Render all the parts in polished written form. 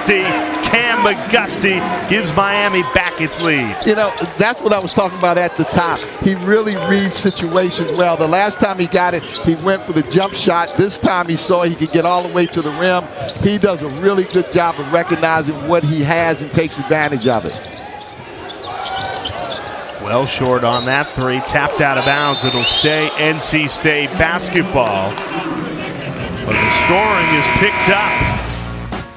McGusty. Cam McGusty gives Miami back its lead. You know, that's what I was talking about at the top. He really reads situations well. The last time he got it, he went for the jump shot. This time he saw he could get all the way to the rim. He does a really good job of recognizing what he has and takes advantage of it. Well short on that three, tapped out of bounds. It'll stay NC State basketball. But the scoring is picked up.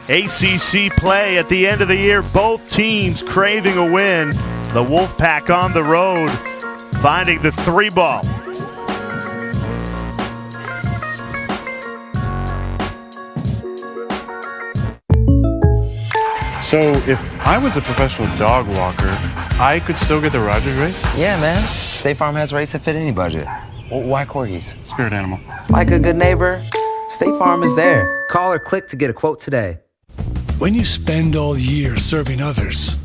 ACC play at the end of the year, both teams craving a win. The Wolfpack on the road, finding the three ball. So if I was a professional dog walker, I could still get the Rogers rate? Yeah, man. State Farm has rates that fit any budget. Well, why corgis? Spirit animal. Like a good neighbor, State Farm is there. Call or click to get a quote today. When you spend all year serving others,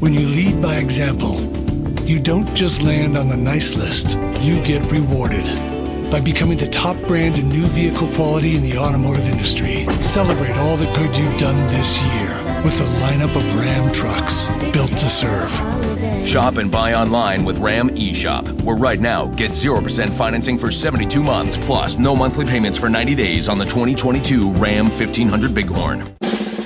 when you lead by example, you don't just land on the nice list, you get rewarded by becoming the top brand in new vehicle quality in the automotive industry. Celebrate all the good you've done this year with a lineup of Ram trucks built to serve. Shop and buy online with Ram eShop, where right now, get 0% financing for 72 months, plus no monthly payments for 90 days on the 2022 Ram 1500 Bighorn.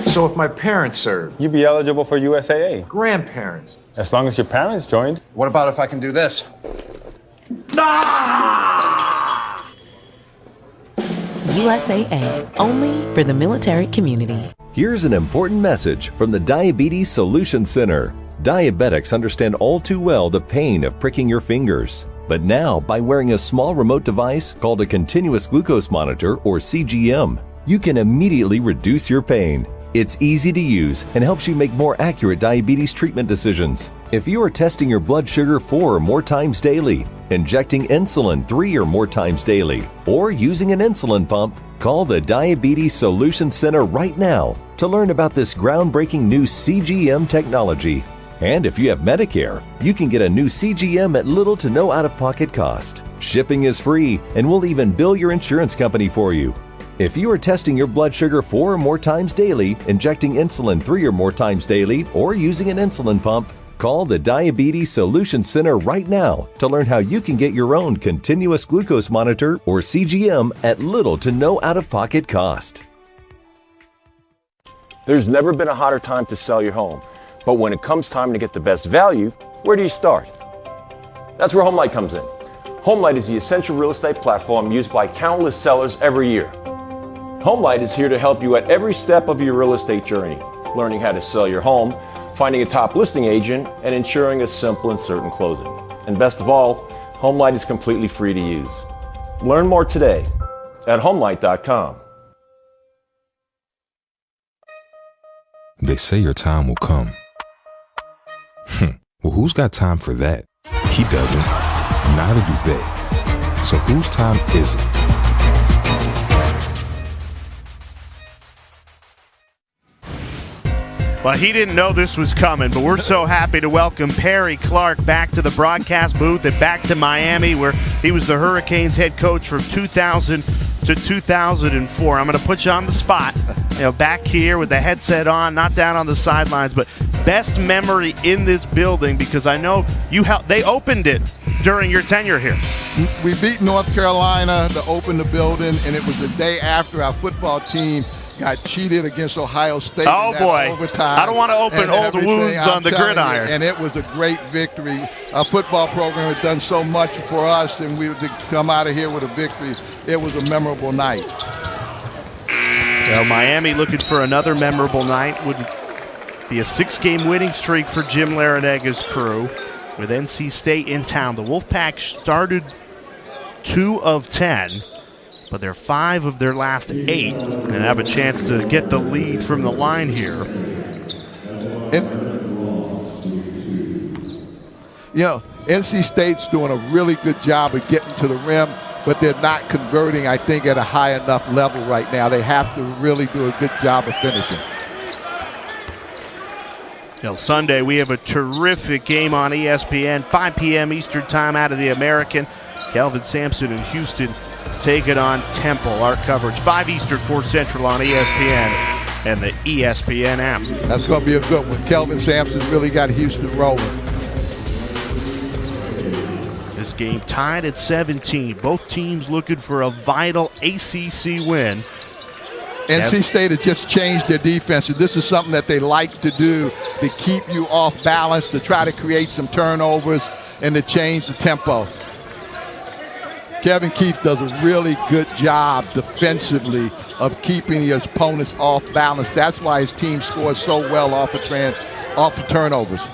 So if my parents served, you'd be eligible for USAA. Grandparents. As long as your parents joined. What about if I can do this? USAA, only for the military community. Here's an important message from the Diabetes Solution Center. Diabetics understand all too well the pain of pricking your fingers. But now, by wearing a small remote device called a continuous glucose monitor, or CGM, you can immediately reduce your pain. It's easy to use and helps you make more accurate diabetes treatment decisions. If you are testing your blood sugar 4 or more times daily, injecting insulin 3 or more times daily, or using an insulin pump, call the Diabetes Solution Center right now to learn about this groundbreaking new CGM technology. And if you have Medicare, you can get a new CGM at little to no out-of-pocket cost. Shipping is free, and we'll even bill your insurance company for you. If you are testing your blood sugar 4 or more times daily, injecting insulin 3 or more times daily, or using an insulin pump, call the Diabetes Solution Center right now to learn how you can get your own continuous glucose monitor, or CGM, at little to no out-of-pocket cost. There's never been a hotter time to sell your home. But when it comes time to get the best value, where do you start? That's where HomeLight comes in. HomeLight is the essential real estate platform used by countless sellers every year. HomeLight is here to help you at every step of your real estate journey, learning how to sell your home, finding a top listing agent, and ensuring a simple and certain closing. And best of all, HomeLight is completely free to use. Learn more today at HomeLight.com. They say your time will come. Well, who's got time for that? He doesn't. Neither do they. So whose time is it? Well, he didn't know this was coming, but we're so happy to welcome Perry Clark back to the broadcast booth and back to Miami, where he was the Hurricanes head coach from 2000 to 2004. I'm going to put you on the spot, back here with the headset on, not down on the sidelines, but best memory in this building, because I know you helped. They opened it during your tenure here. We beat North Carolina to open the building, and it was the day after our football team got cheated against Ohio State. Oh, boy. Overtime I don't want to open old wounds on the gridiron. And it was a great victory. Our football program has done so much for us, and we to come out of here with a victory. It was a memorable night. Well, Miami looking for another memorable night. Would be a 6-game winning streak for Jim Laranaga's crew with NC State in town. The Wolfpack started 2 of 10. But they're 5 of their last 8 and have a chance to get the lead from the line here. NC State's doing a really good job of getting to the rim, but they're not converting, I think, at a high enough level right now. They have to really do a good job of finishing. Sunday, we have a terrific game on ESPN, 5 p.m. Eastern time out of the American. Kelvin Sampson and Houston take it on Temple. Our coverage, 5 Eastern, 4 Central on ESPN. and the ESPN app. That's going to be a good one. Kelvin Sampson really got Houston rolling. This game tied at 17. Both teams looking for a vital ACC win. NC State has just changed their defense, and this is something that they like to do to keep you off balance, to try to create some turnovers, and to change the tempo. Kevin Keefe does a really good job defensively of keeping his opponents off balance. That's why his team scores so well off of turnovers.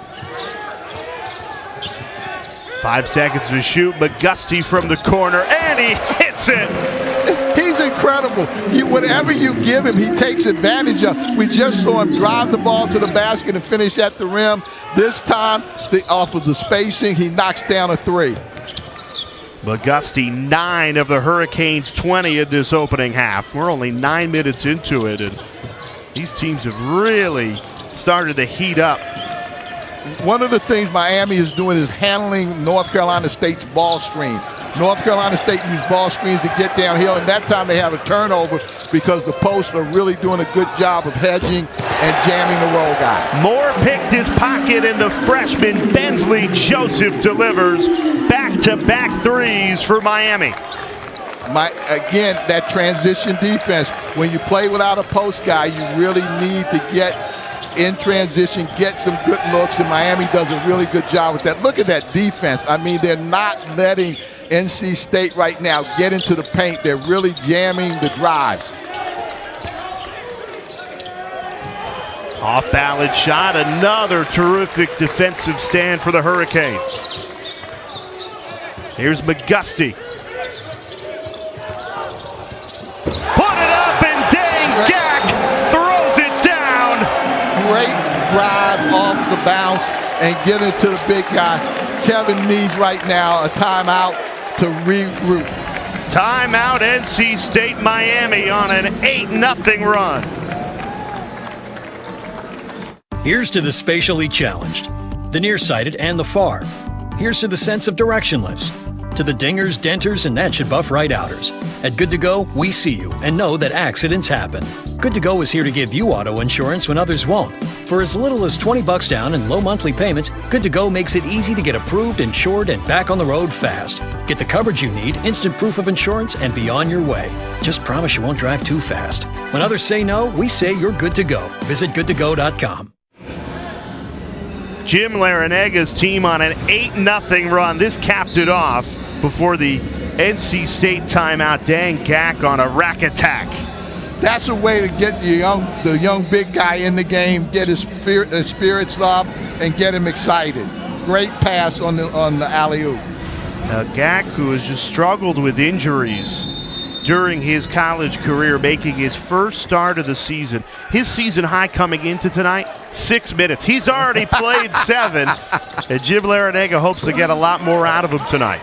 5 seconds to shoot. McGusty from the corner, and he hits it. He's incredible. Whatever you give him, he takes advantage of. We just saw him drive the ball to the basket and finish at the rim. This time, off of the spacing, he knocks down a three. McGusty, 9 of the Hurricanes' 20 in this opening half. We're only 9 minutes into it, and these teams have really started to heat up. One of the things Miami is doing is handling North Carolina State's ball screen. North Carolina State used ball screens to get downhill, and that time they have a turnover because the posts are really doing a good job of hedging and jamming the roll guy. Moore picked his pocket, and the freshman Bensley Joseph delivers back-to-back threes for Miami. Again, that transition defense. When you play without a post guy, you really need to get in transition, get some good looks, and Miami does a really good job with that. Look at that defense. I mean, they're not letting NC State right now get into the paint. They're really jamming the drives. Off-balance shot, another terrific defensive stand for the Hurricanes. Here's McGusty. Put it up, and Dane Gack throws it down. Great drive off the bounce and get it to the big guy. Kevin needs right now a timeout to regroup. Timeout, NC State, Miami on an 8-0 run. Here's to the spatially challenged, the nearsighted and the far. Here's to the sense of directionless, to the dingers, denters, and that should buff right outers. At Good to Go, we see you and know that accidents happen. Good to Go is here to give you auto insurance when others won't. For as little as $20 down and low monthly payments, Good to Go makes it easy to get approved, insured, and back on the road fast. Get the coverage you need, instant proof of insurance, and be on your way. Just promise you won't drive too fast. When others say no, we say you're good to go. Visit goodtogo.com. Jim Laranaga's team on an 8-0 run. This capped it off before the NC State timeout. Dan Gack on a rack attack. That's a way to get the young big guy in the game, get his spirits up, and get him excited. Great pass on the alley-oop. Gack, who has just struggled with injuries during his college career, making his first start of the season. His season high coming into tonight, 6 minutes. He's already played 7, and Jim Laranaga hopes to get a lot more out of him tonight.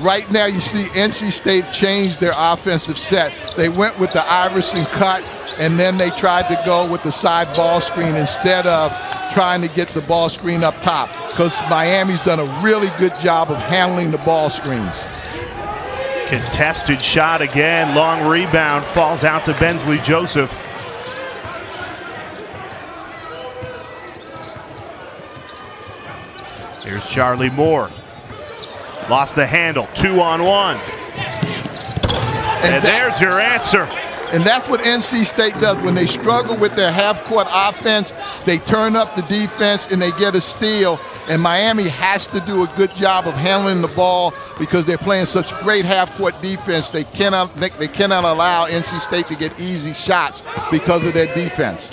Right now you see NC State changed their offensive set. They went with the Iverson cut, and then they tried to go with the side ball screen instead of trying to get the ball screen up top, because Miami's done a really good job of handling the ball screens. Contested shot again, long rebound, falls out to Bensley Joseph. Here's Charlie Moore. Lost the handle, 2-on-1. And there's your answer. And that's what NC State does. When they struggle with their half-court offense, they turn up the defense and they get a steal. And Miami has to do a good job of handling the ball because they're playing such great half-court defense. They cannot allow NC State to get easy shots because of their defense.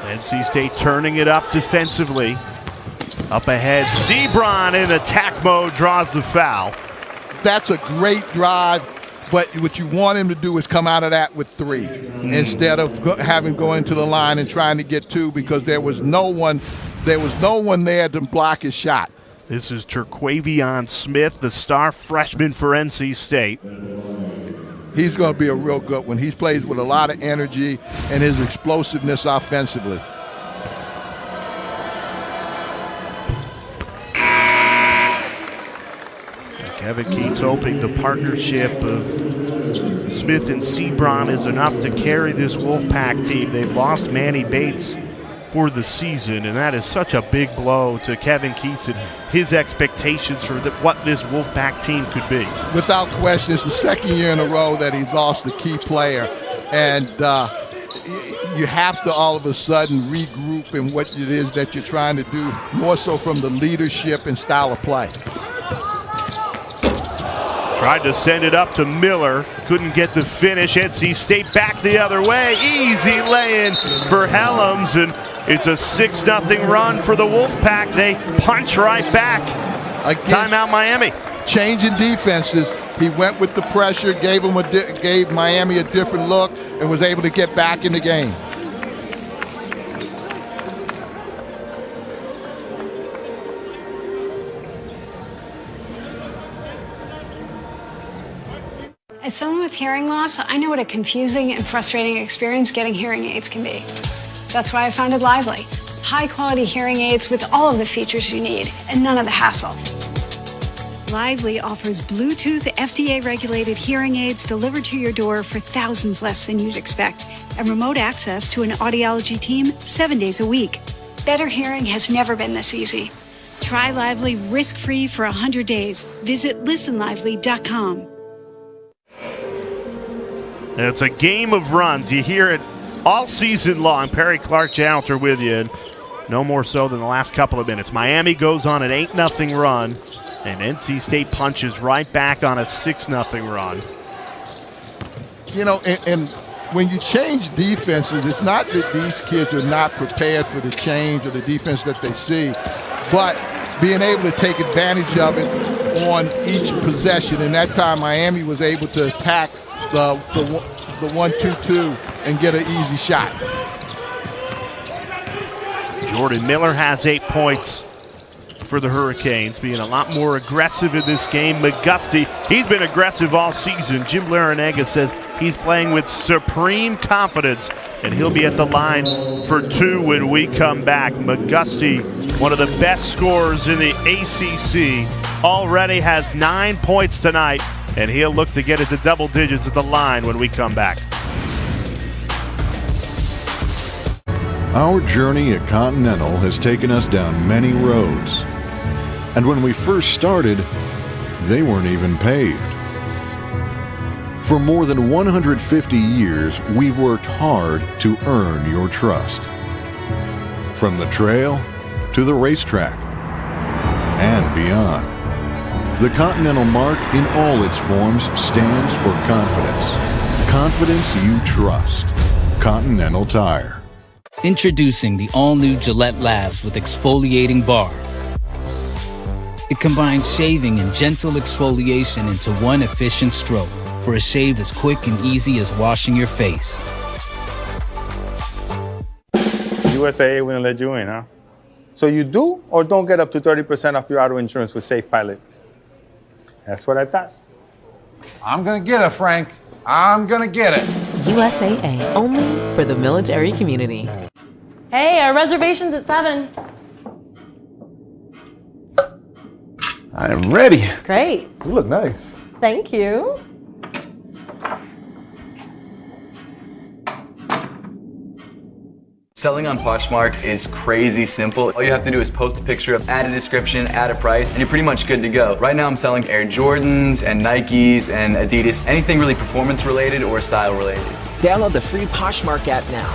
NC State turning it up defensively. Up ahead, Sebron in attack mode draws the foul. That's a great drive, but what you want him to do is come out of that with 3 instead of having go into the line and trying to get 2, because there was no one there to block his shot. This is Terquavion Smith, the star freshman for NC State. He's going to be a real good one. He plays with a lot of energy and his explosiveness offensively. Kevin Keats hoping the partnership of Smith and Sebron is enough to carry this Wolfpack team. They've lost Manny Bates for the season, and that is such a big blow to Kevin Keats and his expectations for what this Wolfpack team could be. Without question, it's the second year in a row that he's lost a key player, and you have to all of a sudden regroup in what it is that you're trying to do, more so from the leadership and style of play. Tried to send it up to Miller, couldn't get the finish. NC State back the other way, easy lay-in for Helms, and it's a 6-0 run for the Wolfpack. They punch right back. Timeout Miami. Changing defenses. He went with the pressure, gave Miami a different look, and was able to get back in the game. As someone with hearing loss, I know what a confusing and frustrating experience getting hearing aids can be. That's why I founded Lively. High-quality hearing aids with all of the features you need and none of the hassle. Lively offers Bluetooth FDA-regulated hearing aids delivered to your door for thousands less than you'd expect, and remote access to an audiology team 7 days a week. Better hearing has never been this easy. Try Lively risk-free for 100 days. Visit listenlively.com. And it's a game of runs. You hear it all season long. Perry Clark Janitor with you. And no more so than the last couple of minutes. Miami goes on an 8-0 run, and NC State punches right back on a 6-0 run. You know, and when you change defenses, it's not that these kids are not prepared for the change or the defense that they see, but being able to take advantage of it on each possession. And that time Miami was able to attack the 1-2-2 and get an easy shot. Jordan Miller has 8 points for the Hurricanes, being a lot more aggressive in this game. McGusty, he's been aggressive all season. Jim Larinaga says he's playing with supreme confidence, and he'll be at the line for 2 when we come back. McGusty, one of the best scorers in the ACC, already has 9 points tonight, and he'll look to get it to double digits at the line when we come back. Our journey at Continental has taken us down many roads. And when we first started, they weren't even paved. For more than 150 years, we've worked hard to earn your trust. From the trail to the racetrack and beyond. The Continental mark in all its forms stands for confidence. Confidence you trust. Continental Tire. Introducing the all-new Gillette Labs with exfoliating bar. It combines shaving and gentle exfoliation into one efficient stroke for a shave as quick and easy as washing your face. USAA wouldn't let you in, huh? So you do or don't get up to 30% off your auto insurance with Safe Pilot? That's what I thought. I'm going to get it, Frank. I'm going to get it. USAA, only for the military community. Hey, our reservation's at 7. I am ready. Great. You look nice. Thank you. Selling on Poshmark is crazy simple. All you have to do is post a picture, add a description, add a price, and you're pretty much good to go. Right now I'm selling Air Jordans and Nikes and Adidas, anything really performance related or style related. Download the free Poshmark app now.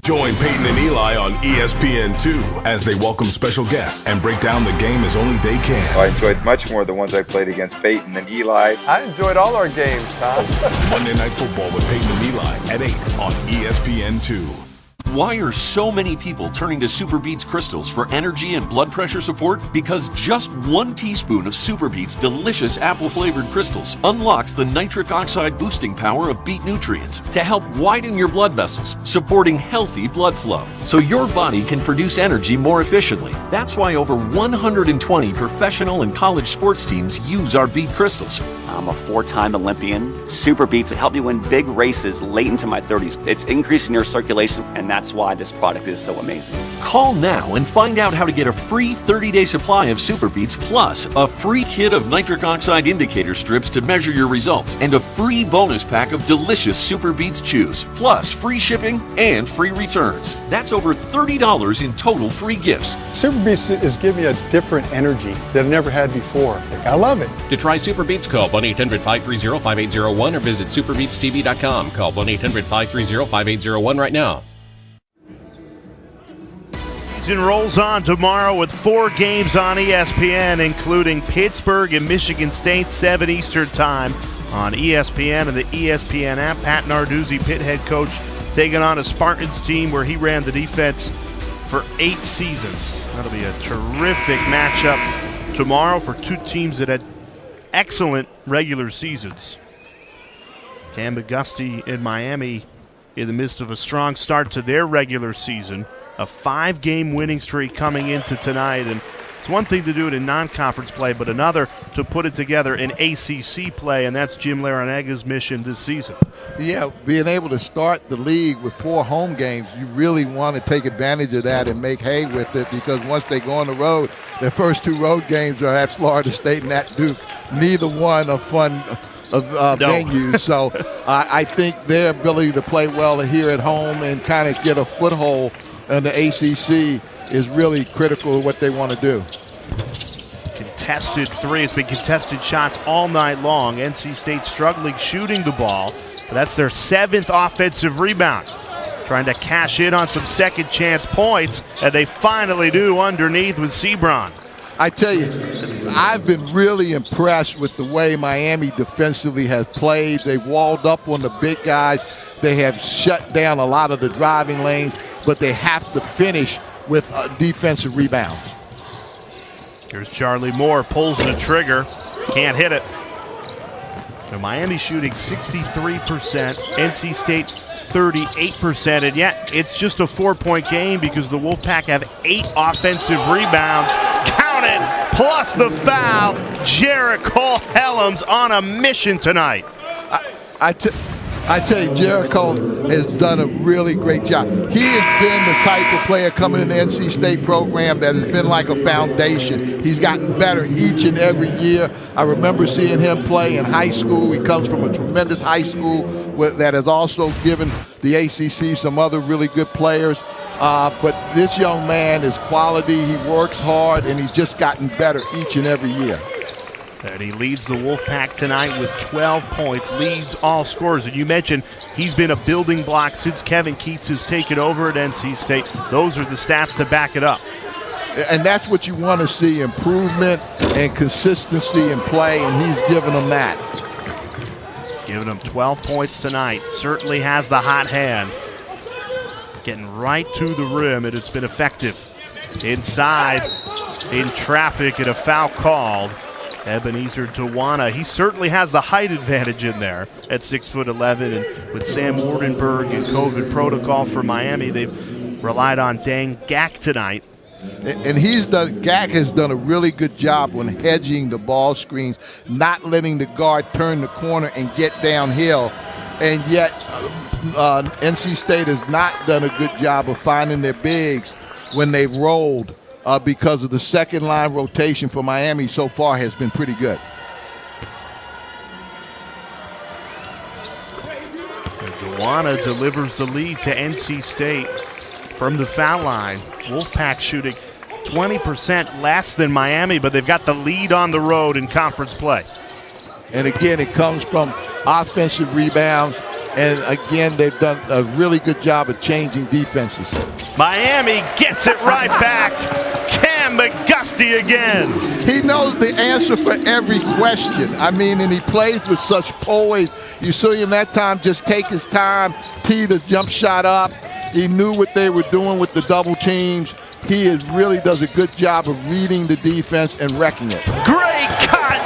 Join Peyton and Eli on ESPN2 as they welcome special guests and break down the game as only they can. I enjoyed much more the ones I played against Peyton and Eli. I enjoyed all our games, Tom. Monday Night Football with Peyton and Eli at 8 on ESPN2. Why are so many people turning to Super Beets crystals for energy and blood pressure support? Because just 1 teaspoon of Super Beets' delicious apple-flavored crystals unlocks the nitric oxide boosting power of beet nutrients to help widen your blood vessels, supporting healthy blood flow, so your body can produce energy more efficiently. That's why over 120 professional and college sports teams use our beet crystals. I'm a 4-time Olympian. Super Beats help me win big races late into my 30s. It's increasing your circulation, and that's why this product is so amazing. Call now and find out how to get a free 30-day supply of Super Beats, plus a free kit of nitric oxide indicator strips to measure your results, and a free bonus pack of delicious Super Beats chews, plus free shipping and free returns. That's over $30 in total free gifts. Super Beats is giving me a different energy that I've never had before. I love it. To try Super Beats, call 1-800-530-5801 or visit superbeatstv.com. Call 1-800-530-5801 right now. Season rolls on tomorrow with 4 games on ESPN, including Pittsburgh and Michigan State, 7 Eastern time on ESPN and the ESPN app. Pat Narduzzi, Pitt head coach, taking on a Spartans team where he ran the defense for 8 seasons. That'll be a terrific matchup tomorrow for 2 teams that had excellent regular seasons. Cam McGusty in Miami in the midst of a strong start to their regular season. A 5-game winning streak coming into tonight. And it's one thing to do it in non-conference play, but another to put it together in ACC play, and that's Jim Laranaga's mission this season. Yeah, being able to start the league with 4 home games, you really want to take advantage of that and make hay with it, because once they go on the road, their first 2 road games are at Florida State and at Duke. Neither one are fun venues. So I think their ability to play well here at home and kind of get a foothold in the ACC is really critical of what they want to do. Contested 3. It's been contested shots all night long. NC State struggling shooting the ball. But that's their 7th offensive rebound. Trying to cash in on some second chance points, and they finally do underneath with Sebron. I tell you, I've been really impressed with the way Miami defensively has played. They've walled up on the big guys. They have shut down a lot of the driving lanes, but they have to finish with defensive rebounds. Here's Charlie Moore, pulls the trigger, can't hit it. Now Miami shooting 63%, NC State 38%, and yet it's just a 4-point game because the Wolfpack have 8 offensive rebounds. Count it, plus the foul. Jericho Helms on a mission tonight. I tell you, Jericho has done a really great job. He has been the type of player coming in the NC State program that has been like a foundation. He's gotten better each and every year. I remember seeing him play in high school. He comes from a tremendous high school that has also given the ACC some other really good players. But this young man is quality. He works hard, and he's just gotten better each and every year. And he leads the Wolfpack tonight with 12 points, leads all scorers. And you mentioned he's been a building block since Kevin Keats has taken over at NC State. Those are the stats to back it up. And that's what you want to see, improvement and consistency in play, and he's given them that. He's given them 12 points tonight. Certainly has the hot hand. Getting right to the rim, and it's been effective. Inside, in traffic, and a foul called. Ebenezer Tawana, he certainly has the height advantage in there at 6'11", and with Sam Wardenberg and COVID protocol for Miami, they've relied on Dang Gak tonight. And Gak has done a really good job when hedging the ball screens, not letting the guard turn the corner and get downhill. And yet, NC State has not done a good job of finding their bigs when they've rolled. Because of the second line rotation for Miami so far has been pretty good. Tawana delivers the lead to NC State from the foul line. Wolfpack shooting 20% less than Miami, but they've got the lead on the road in conference play. And again, it comes from offensive rebounds. And again, they've done a really good job of changing defenses. Miami gets it right back. Cam McGusty again. He knows the answer for every question. I mean, and he plays with such poise. You saw him that time just take his time, tee the jump shot up. He knew what they were doing with the double teams. He really does a good job of reading the defense and wrecking it. Great cut.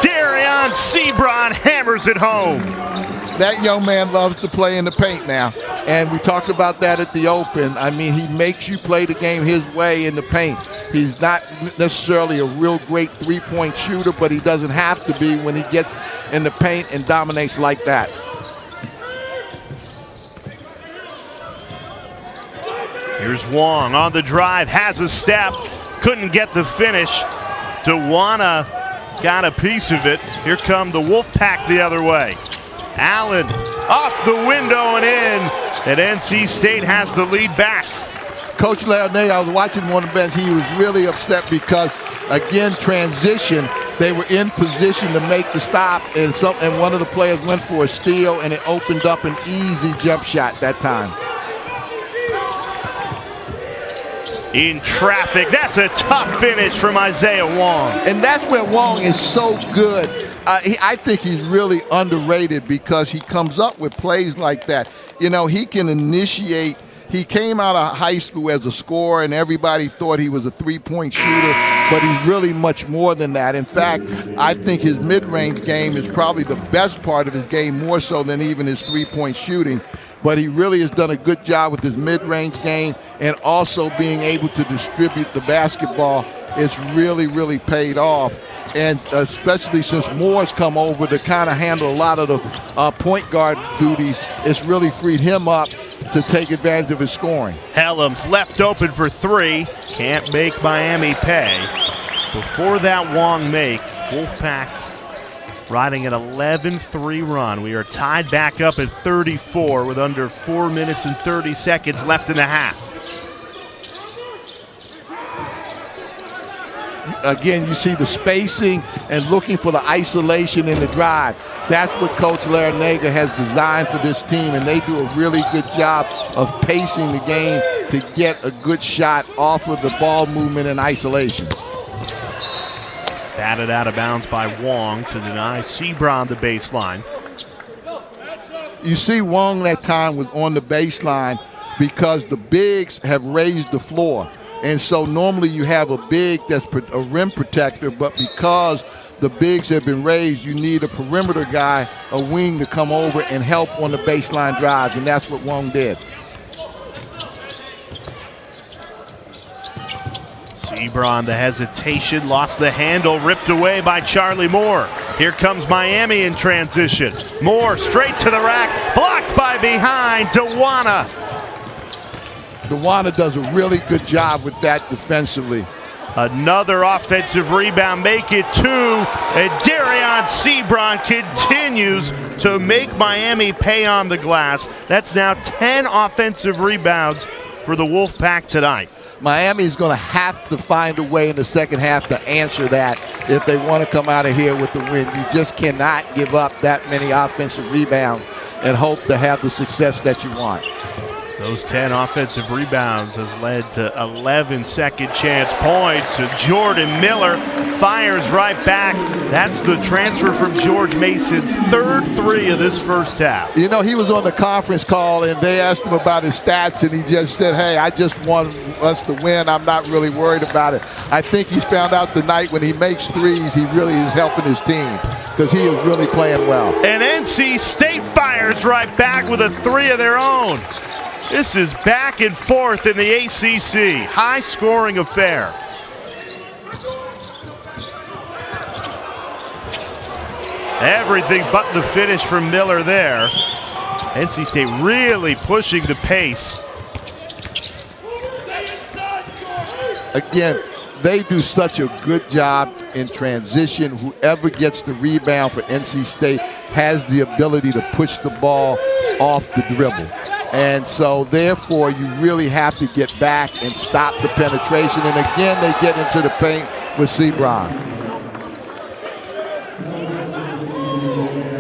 Darion Sebron hammers it home. That young man loves to play in the paint now, and we talked about that at the Open. I mean, he makes you play the game his way in the paint. He's not necessarily a real great three-point shooter, but he doesn't have to be when he gets in the paint and dominates like that. Here's Wong on the drive, has a step, couldn't get the finish. Dewana got a piece of it. Here come the Wolfpack the other way. Allen off the window and in, and NC State has the lead back. Coach Larnay, I was watching one of the bench. He was really upset because, again, transition. They were in position to make the stop, and one of the players went for a steal, and it opened up an easy jump shot that time. In traffic, that's a tough finish from Isaiah Wong. And that's where Wong is so good. I think he's really underrated because he comes up with plays like that. You know, he can initiate. He came out of high school as a scorer, and everybody thought he was a three-point shooter, but he's really much more than that. In fact, I think his mid-range game is probably the best part of his game, more so than even his three-point shooting. But he really has done a good job with his mid-range game, and also being able to distribute the basketball. It's really, really paid off. And especially since Moore's come over to kind of handle a lot of the point guard duties, it's really freed him up to take advantage of his scoring. Hellam's left open for three. Can't make Miami pay. Before that Wong make, Wolfpack riding an 11-3 run. We are tied back up at 34 with under 4 minutes and 30 seconds left in the half. Again, you see the spacing and looking for the isolation in the drive. That's what Coach Larinaga has designed for this team, and they do a really good job of pacing the game to get a good shot off of the ball movement and isolation. Batted out of bounds by Wong to deny Sebron the baseline. You see Wong that time was on the baseline because the bigs have raised the floor. And so normally you have a big that's a rim protector, but because the bigs have been raised, you need a perimeter guy, a wing, to come over and help on the baseline drives, and that's what Wong did. Sebron, the hesitation, lost the handle, ripped away by Charlie Moore. Here comes Miami in transition. Moore straight to the rack, blocked by behind, Dewana. Dewana does a really good job with that defensively. Another offensive rebound, make it two, and Darion Sebron continues to make Miami pay on the glass. That's now 10 offensive rebounds for the Wolfpack tonight. Miami is going to have to find a way in the second half to answer that if they want to come out of here with the win. You just cannot give up that many offensive rebounds and hope to have the success that you want. Those 10 offensive rebounds has led to 11 second chance points. And Jordan Miller fires right back. That's the transfer from George Mason's third three of this first half. You know, he was on the conference call and they asked him about his stats, and he just said, hey, I just want us to win. I'm not really worried about it. I think he's found out tonight when he makes threes, he really is helping his team because he is really playing well. And NC State fires right back with a three of their own. This is back and forth in the ACC. High-scoring affair. Everything but the finish from Miller there. NC State really pushing the pace. Again, they do such a good job in transition. Whoever gets the rebound for NC State has the ability to push the ball off the dribble. And so, therefore, you really have to get back and stop the penetration. And again, they get into the paint with Sebron.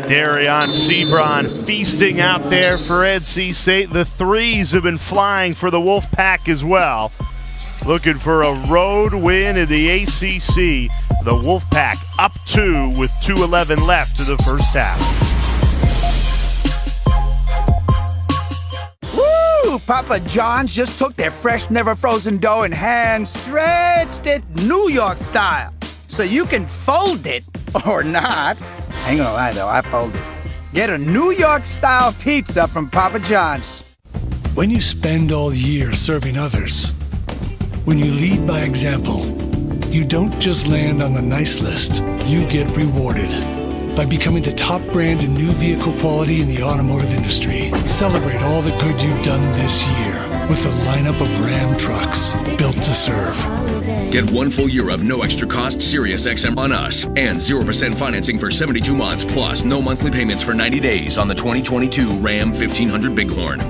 Darion Sebron feasting out there for NC State. The threes have been flying for the Wolfpack as well. Looking for a road win in the ACC. The Wolfpack up 2 with 2:11 left in the first half. Papa John's just took their fresh, never frozen dough and hand stretched it New York style. So you can fold it or not. I ain't gonna lie though, I fold it. Get a New York style pizza from Papa John's. When you spend all year serving others, When you lead by example, you don't just land on the nice list, you get rewarded by becoming the top brand in new vehicle quality in the automotive industry. Celebrate all the good you've done this year with the lineup of Ram trucks built to serve. Get 1 full year of no extra cost Sirius XM on us and 0% financing for 72 months plus no monthly payments for 90 days on the 2022 Ram 1500 Bighorn.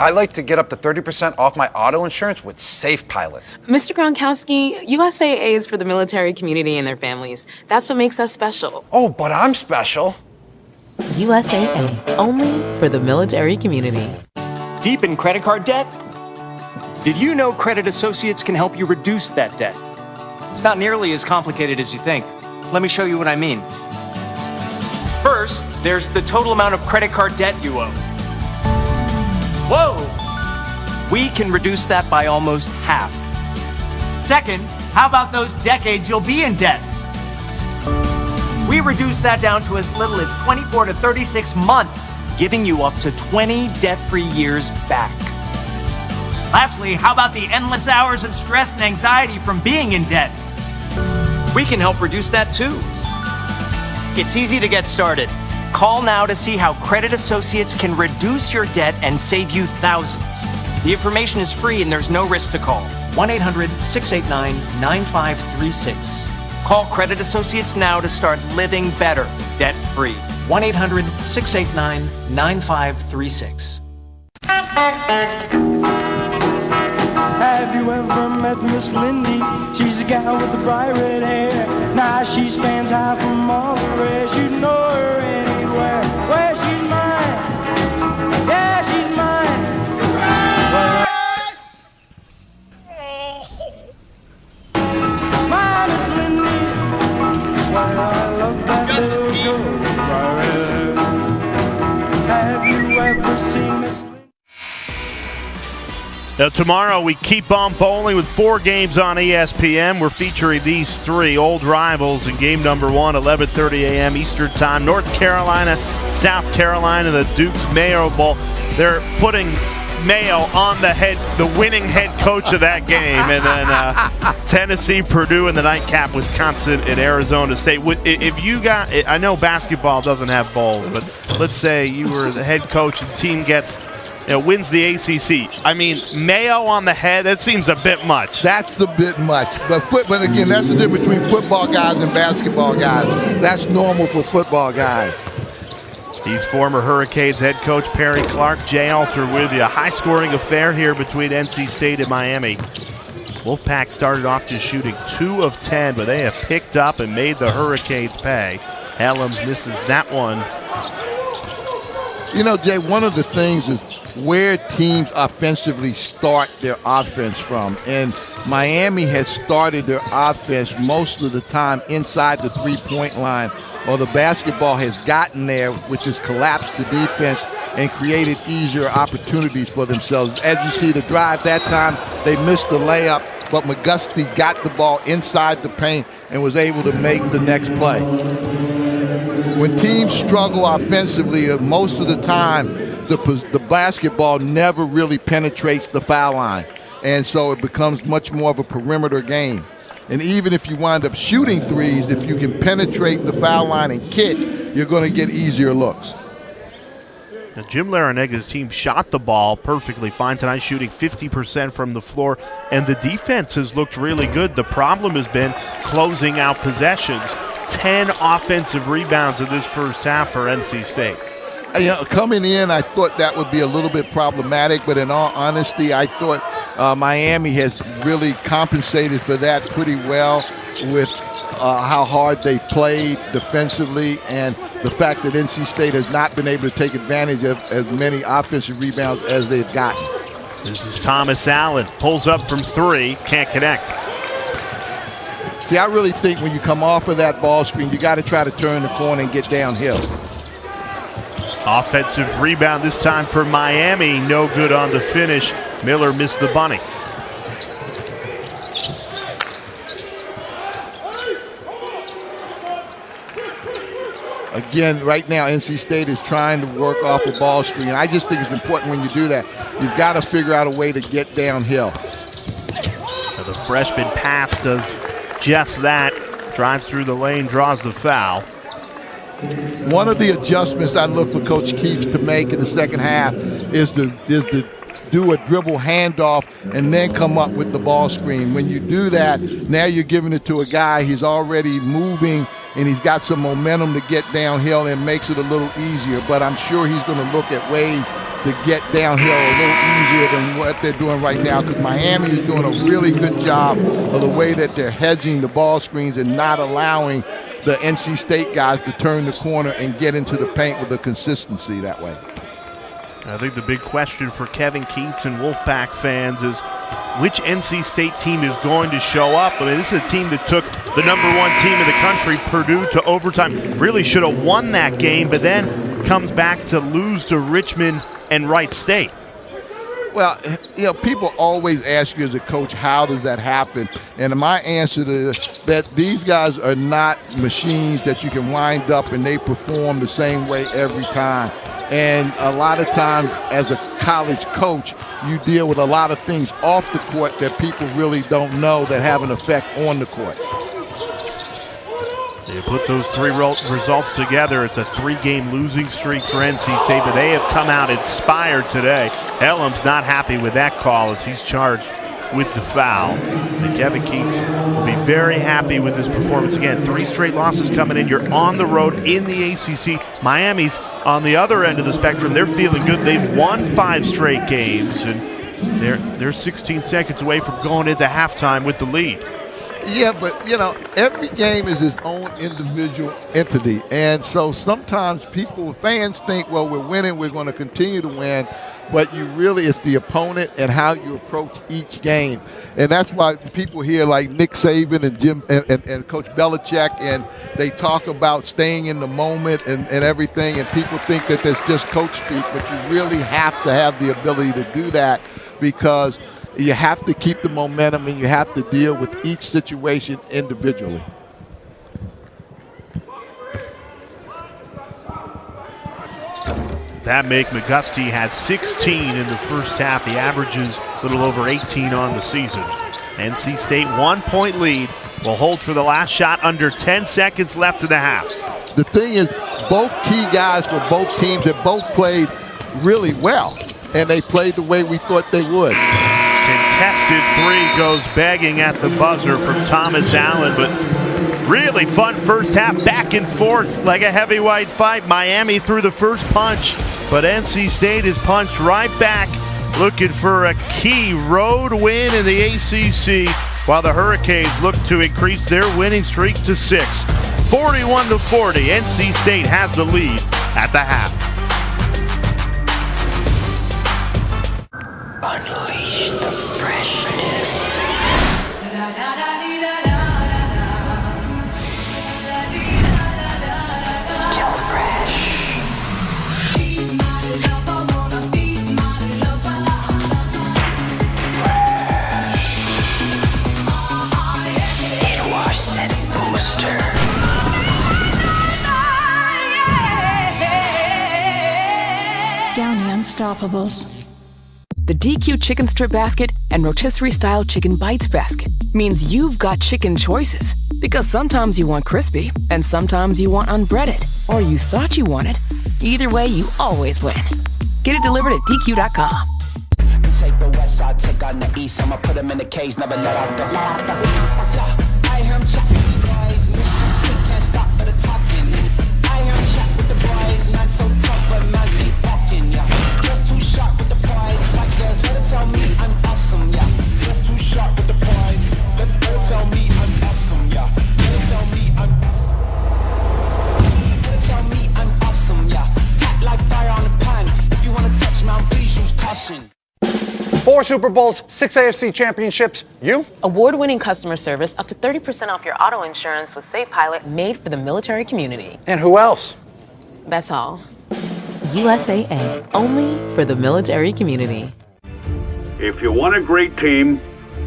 I like to get up to 30% off my auto insurance with Safe Pilot. Mr. Gronkowski, USAA is for the military community and their families. That's what makes us special. Oh, but I'm special. USAA, only for the military community. Deep in credit card debt? Did you know Credit Associates can help you reduce that debt? It's not nearly as complicated as you think. Let me show you what I mean. First, there's the total amount of credit card debt you owe. Whoa! We can reduce that by almost half. Second, how about those decades you'll be in debt? We reduce that down to as little as 24 to 36 months, giving you up to 20 debt-free years back. Lastly, how about the endless hours of stress and anxiety from being in debt? We can help reduce that too. It's easy to get started. Call now to see how Credit Associates can reduce your debt and save you thousands. The information is free and there's no risk to call. 1-800-689-9536. Call Credit Associates now to start living better, debt-free. 1-800-689-9536. Have you ever met Miss Lindy? She's a gal with the bright red hair. Now she stands high from all the rest. You know her anywhere. Well, she's mine. Yeah, she's mine. My Miss Lindy. Why I love that little girl with the bright red hair. Have you ever seen Miss Lindy? Now, tomorrow we keep on bowling with 4 games on ESPN. We're featuring these 3 old rivals in game number 1, 11:30 a.m. Eastern Time. North Carolina, South Carolina, the Duke's Mayo Bowl. They're putting Mayo on the winning head coach of that game. And then Tennessee, Purdue in the nightcap, Wisconsin and Arizona State. If you got, I know basketball doesn't have bowls, but let's say you were the head coach and the team wins the ACC. I mean, Mayo on the head, that seems a bit much. That's a bit much. But again, that's the difference between football guys and basketball guys. That's normal for football guys. He's former Hurricanes head coach Perry Clark. Jay Alter with you. A high-scoring affair here between NC State and Miami. Wolfpack started off just shooting 2 of 10, but they have picked up and made the Hurricanes pay. Helms misses that one. You know, Jay, one of the things is where teams offensively start their offense from. And Miami has started their offense most of the time inside the three-point line, or the basketball has gotten there, which has collapsed the defense and created easier opportunities for themselves. As you see the drive that time, they missed the layup, but McGusty got the ball inside the paint and was able to make the next play. When teams struggle offensively, most of the time, the basketball never really penetrates the foul line. And so it becomes much more of a perimeter game. And even if you wind up shooting threes, if you can penetrate the foul line and kick, you're going to get easier looks. Now, Jim Laranaga's team shot the ball perfectly fine tonight, shooting 50% from the floor, and the defense has looked really good. The problem has been closing out possessions. 10 offensive rebounds in this first half for NC State. You know, coming in, I thought that would be a little bit problematic, but in all honesty, I thought Miami has really compensated for that pretty well with how hard they've played defensively and the fact that NC State has not been able to take advantage of as many offensive rebounds as they've gotten. This is Thomas Allen, pulls up from 3, can't connect. See, I really think when you come off of that ball screen, you got to try to turn the corner and get downhill. Offensive rebound this time for Miami. No good on the finish. Miller missed the bunny. Again, right now, NC State is trying to work off the ball screen. I just think it's important when you do that. You've got to figure out a way to get downhill. The freshman pass does just that. Drives through the lane, draws the foul. One of the adjustments I look for Coach Keefe to make in the second half is to do a dribble handoff and then come up with the ball screen. When you do that, now you're giving it to a guy, he's already moving and he's got some momentum to get downhill and makes it a little easier. But I'm sure he's going to look at ways to get downhill a little easier than what they're doing right now, because Miami is doing a really good job of the way that they're hedging the ball screens and not allowing the NC State guys to turn the corner and get into the paint with a consistency that way. I think the big question for Kevin Keats and Wolfpack fans is which NC State team is going to show up. I mean, this is a team that took the #1 team in the country, Purdue, to overtime. Really should have won that game, but then comes back to lose to Richmond and Wright State. Well, people always ask you as a coach, how does that happen? And my answer to that, these guys are not machines that you can wind up and they perform the same way every time. And a lot of times as a college coach, you deal with a lot of things off the court that people really don't know that have an effect on the court. They put those three results together. It's a 3-game losing streak for NC State, but they have come out inspired today. Elam's not happy with that call as he's charged with the foul. And Kevin Keats will be very happy with this performance. Again, 3 straight losses coming in. You're on the road in the ACC. Miami's on the other end of the spectrum. They're feeling good. They've won 5 straight games, and they're 16 seconds away from going into halftime with the lead. Yeah, but, every game is its own individual entity. And so sometimes fans think, well, we're winning, we're going to continue to win. But it's the opponent and how you approach each game. And that's why people hear like Nick Saban and Jim and Coach Belichick, and they talk about staying in the moment and everything. And people think that that's just coach speak, but you really have to have the ability to do that, because you have to keep the momentum and you have to deal with each situation individually. That make McGusty has 16 in the first half. He averages a little over 18 on the season. NC State 1-point lead will hold for the last shot, under 10 seconds left in the half. The thing is, both key guys for both teams have both played really well, and they played the way we thought they would. Contested 3 goes begging at the buzzer from Thomas Allen, but really fun first half, back and forth like a heavyweight fight. Miami threw the first punch, but NC State has punched right back, looking for a key road win in the ACC, while the Hurricanes look to increase their winning streak to 6. 41-40, NC State has the lead at the half. Unleash the freshness. Still fresh. It was set booster. Downy Unstoppables. The DQ Chicken Strip Basket and Rotisserie-Style Chicken Bites Basket means you've got chicken choices. Because sometimes you want crispy, and sometimes you want unbreaded, or you thought you wanted. Either way, you always win. Get it delivered at DQ.com. You take the west side, take on the east. I'ma put them in the cage, never let out the. I hear him chatting with the boys, can't stop for the talking. I hear him chat with the boys, not so tough, but man's keep walking, yeah. Just too sharp with the prize, white girls better tell me I'm awesome, yeah. Just too sharp with the prize, better tell me I'm awesome, yeah. Better tell me I'm awesome. Better tell me I'm awesome, yeah. Hot like fire on the pan. If you wanna touch me, please use caution. 4 Super Bowls, 6 AFC championships. You? Award-winning customer service, up to 30% off your auto insurance with Safe Pilot, made for the military community. And who else? That's all. USAA, only for the military community. If you want a great team,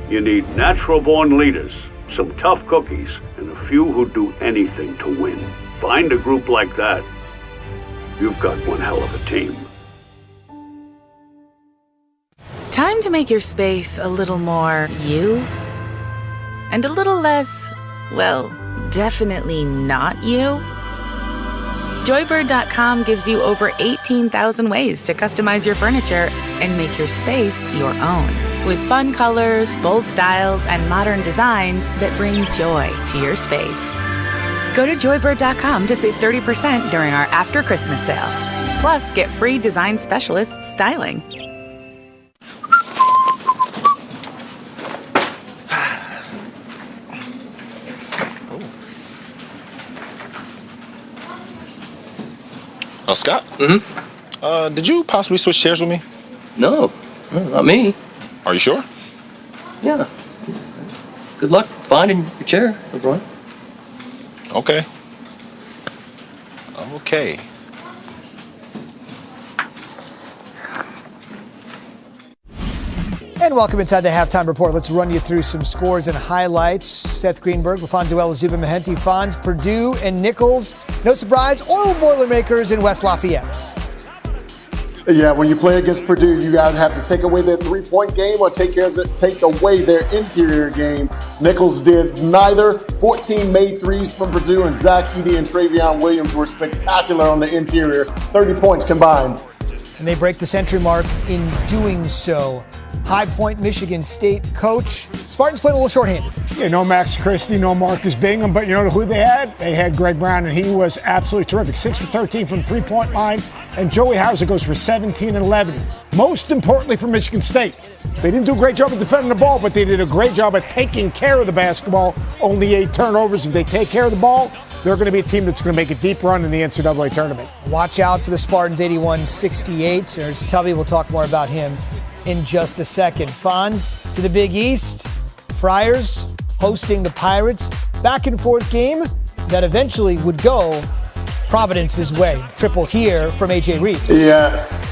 you need natural-born leaders, some tough cookies, and a few who do anything to win. Find a group like that, you've got one hell of a team. Time to make your space a little more you. and a little less, well, definitely not you? Joybird.com gives you over 18,000 ways to customize your furniture and make your space your own. With fun colors, bold styles, and modern designs that bring joy to your space. Go to Joybird.com to save 30% during our After Christmas sale. Plus, get free design specialist styling. Scott? Mm-hmm. Did you possibly switch chairs with me? No, not me. Are you sure? Yeah. Good luck finding your chair, LeBron. Okay. Okay. And welcome inside the Halftime Report. Let's run you through some scores and highlights. Seth Greenberg, LaFonso Zubin Mahenti, Fonz, Purdue, and Nichols. No surprise, oil Boilermakers in West Lafayette. Yeah, when you play against Purdue, you guys have to take away their three-point game or take away their interior game. Nichols did neither. 14 made threes from Purdue, and Zach Edey and Travion Williams were spectacular on the interior. 30 points combined. And they break the century mark in doing so. High Point, Michigan State coach. Spartans played a little shorthanded. Yeah, no Max Christie, no Marcus Bingham, but you know who they had? They had Greg Brown, and he was absolutely terrific. 6 for 13 from the three-point line, and Joey Hauser goes for 17 and 11. Most importantly for Michigan State, they didn't do a great job of defending the ball, but they did a great job of taking care of the basketball. Only 8 turnovers. If they take care of the ball, they're going to be a team that's going to make a deep run in the NCAA tournament. Watch out for the Spartans, 81-68. There's Tubby. We'll talk more about him in just a second. Fonz to the Big East. Friars hosting the Pirates. Back and forth game that eventually would go Providence's way. Triple here from A.J. Reeves. Yes,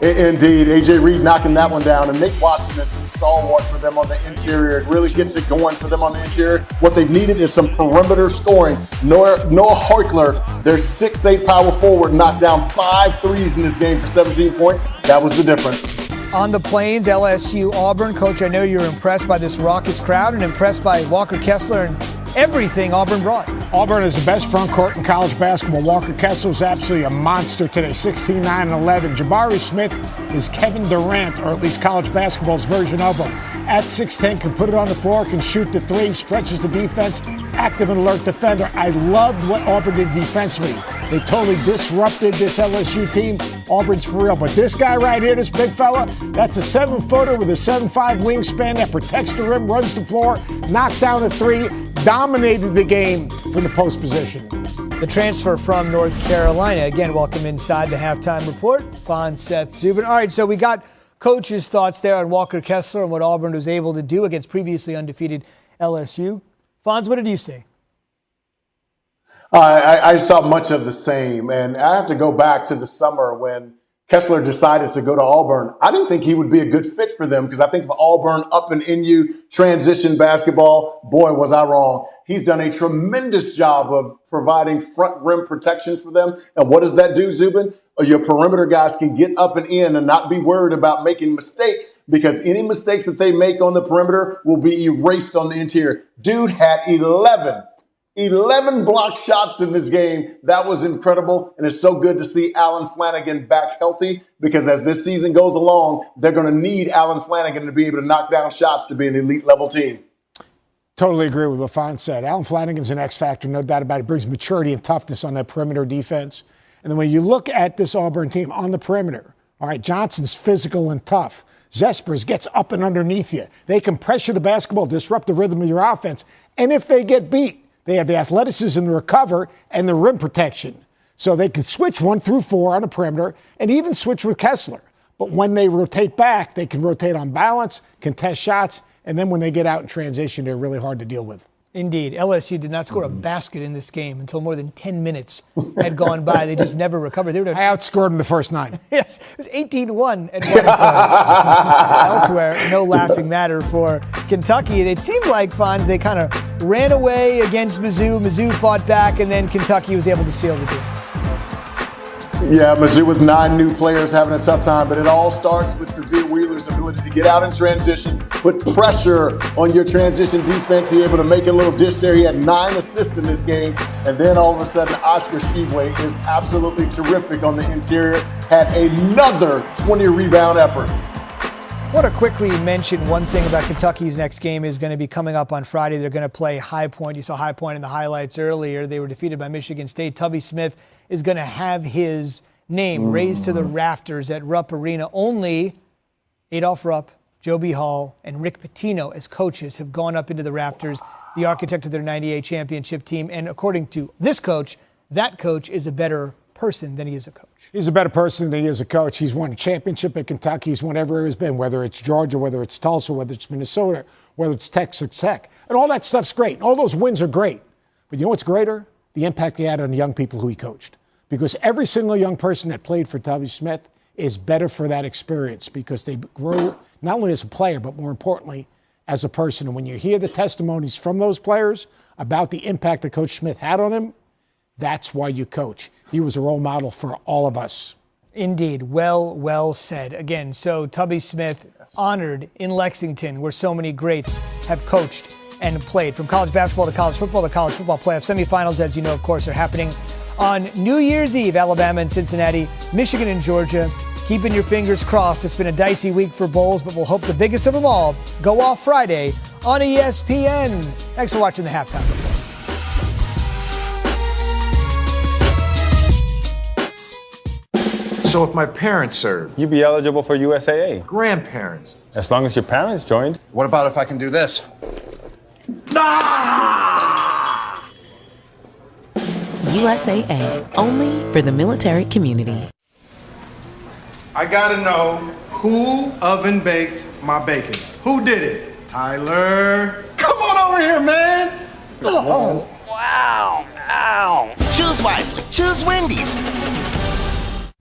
indeed. A.J. Reed knocking that one down. And Nick Watson has been stalwart for them on the interior. It really gets it going for them on the interior. What they've needed is some perimeter scoring. Noah Harkler, their 6'8" power forward, knocked down 5 threes in this game for 17 points. That was the difference. On the Plains, LSU Auburn. Coach, I know you're impressed by this raucous crowd and impressed by Walker Kessler and everything Auburn brought. Auburn is the best front court in college basketball. Walker Kessler is absolutely a monster today, 16, 9, and 11. Jabari Smith is Kevin Durant, or at least college basketball's version of him. At 6'10", can put it on the floor, can shoot the three, stretches the defense, active and alert defender. I loved what Auburn did defensively. They totally disrupted this LSU team. Auburn's for real. But this guy right here, this big fella, that's a 7-footer with a 7'5" wingspan that protects the rim, runs the floor, knocked down a three, dominated the game from the post position. The transfer from North Carolina. Again, welcome inside the Halftime Report. Fonz, Seth, Zubin. All right, so we got Coach's thoughts there on Walker Kessler and what Auburn was able to do against previously undefeated LSU. Fonz, what did you see? I saw much of the same, and I have to go back to the summer when Kessler decided to go to Auburn. I didn't think he would be a good fit for them because I think of Auburn up and NU transition basketball. Boy, was I wrong. He's done a tremendous job of providing front rim protection for them. And what does that do, Zubin? Your perimeter guys can get up and in and not be worried about making mistakes because any mistakes that they make on the perimeter will be erased on the interior. Dude had 11 block shots in this game. That was incredible. And it's so good to see Alan Flanagan back healthy because as this season goes along, they're going to need Alan Flanagan to be able to knock down shots to be an elite level team. Totally agree with what Fonz said. Alan Flanagan's an X factor, no doubt about it. He brings maturity and toughness on that perimeter defense. And then when you look at this Auburn team on the perimeter, all right, Johnson's physical and tough. Zespers gets up and underneath you. They can pressure the basketball, disrupt the rhythm of your offense. And if they get beat, they have the athleticism to recover and the rim protection. So they can switch 1 through 4 on the perimeter and even switch with Kessler. But when they rotate back, they can rotate on balance, contest shots, and then when they get out in transition, they're really hard to deal with. Indeed. LSU did not score a basket in this game until more than 10 minutes had gone by. They just never recovered. I outscored them the first 9. Yes, it was 18-1 at one point. Elsewhere, no laughing matter for Kentucky. It seemed like, Fonz, they kind of ran away against Mizzou. Mizzou fought back, and then Kentucky was able to seal the deal. Yeah, Mizzou with 9 new players having a tough time, but it all starts with Severe Wheeler's ability to get out in transition, put pressure on your transition defense. He able to make a little dish there. He had 9 assists in this game, and then all of a sudden, Oscar Shivwe is absolutely terrific on the interior. Had another 20-rebound effort. I want to quickly mention one thing about Kentucky's next game is going to be coming up on Friday. They're going to play High Point. You saw High Point in the highlights earlier. They were defeated by Michigan State. Tubby Smith is going to have his name raised to the rafters at Rupp Arena. Only Adolph Rupp, Joe B. Hall, and Rick Pitino as coaches have gone up into the rafters, the architect of their 98 championship team. And according to this coach, that coach is a better person than he is a coach. He's a better person than he is a coach. He's won a championship at Kentucky. He's won everywhere he's been, whether it's Georgia, whether it's Tulsa, whether it's Minnesota, whether it's Texas Tech. And all that stuff's great. All those wins are great. But you know what's greater? The impact he had on the young people who he coached. Because every single young person that played for Tubby Smith is better for that experience because they grew not only as a player, but more importantly, as a person. And when you hear the testimonies from those players about the impact that Coach Smith had on him, that's why you coach. He was a role model for all of us. Indeed. Well said. Again, so Tubby Smith honored in Lexington, where so many greats have coached and played. From college basketball to college football, the college football playoff semifinals, as you know, of course, are happening on New Year's Eve. Alabama and Cincinnati, Michigan and Georgia. Keeping your fingers crossed. It's been a dicey week for bowls, but we'll hope the biggest of them all go off Friday on ESPN. Thanks for watching the Halftime Report. So if my parents served, you'd be eligible for USAA. Grandparents. As long as your parents joined. What about if I can do this? USAA, only for the military community. I gotta know who oven baked my bacon. Who did it? Tyler. Come on over here, man. Oh, wow. Ow. Choose wisely. Choose Wendy's.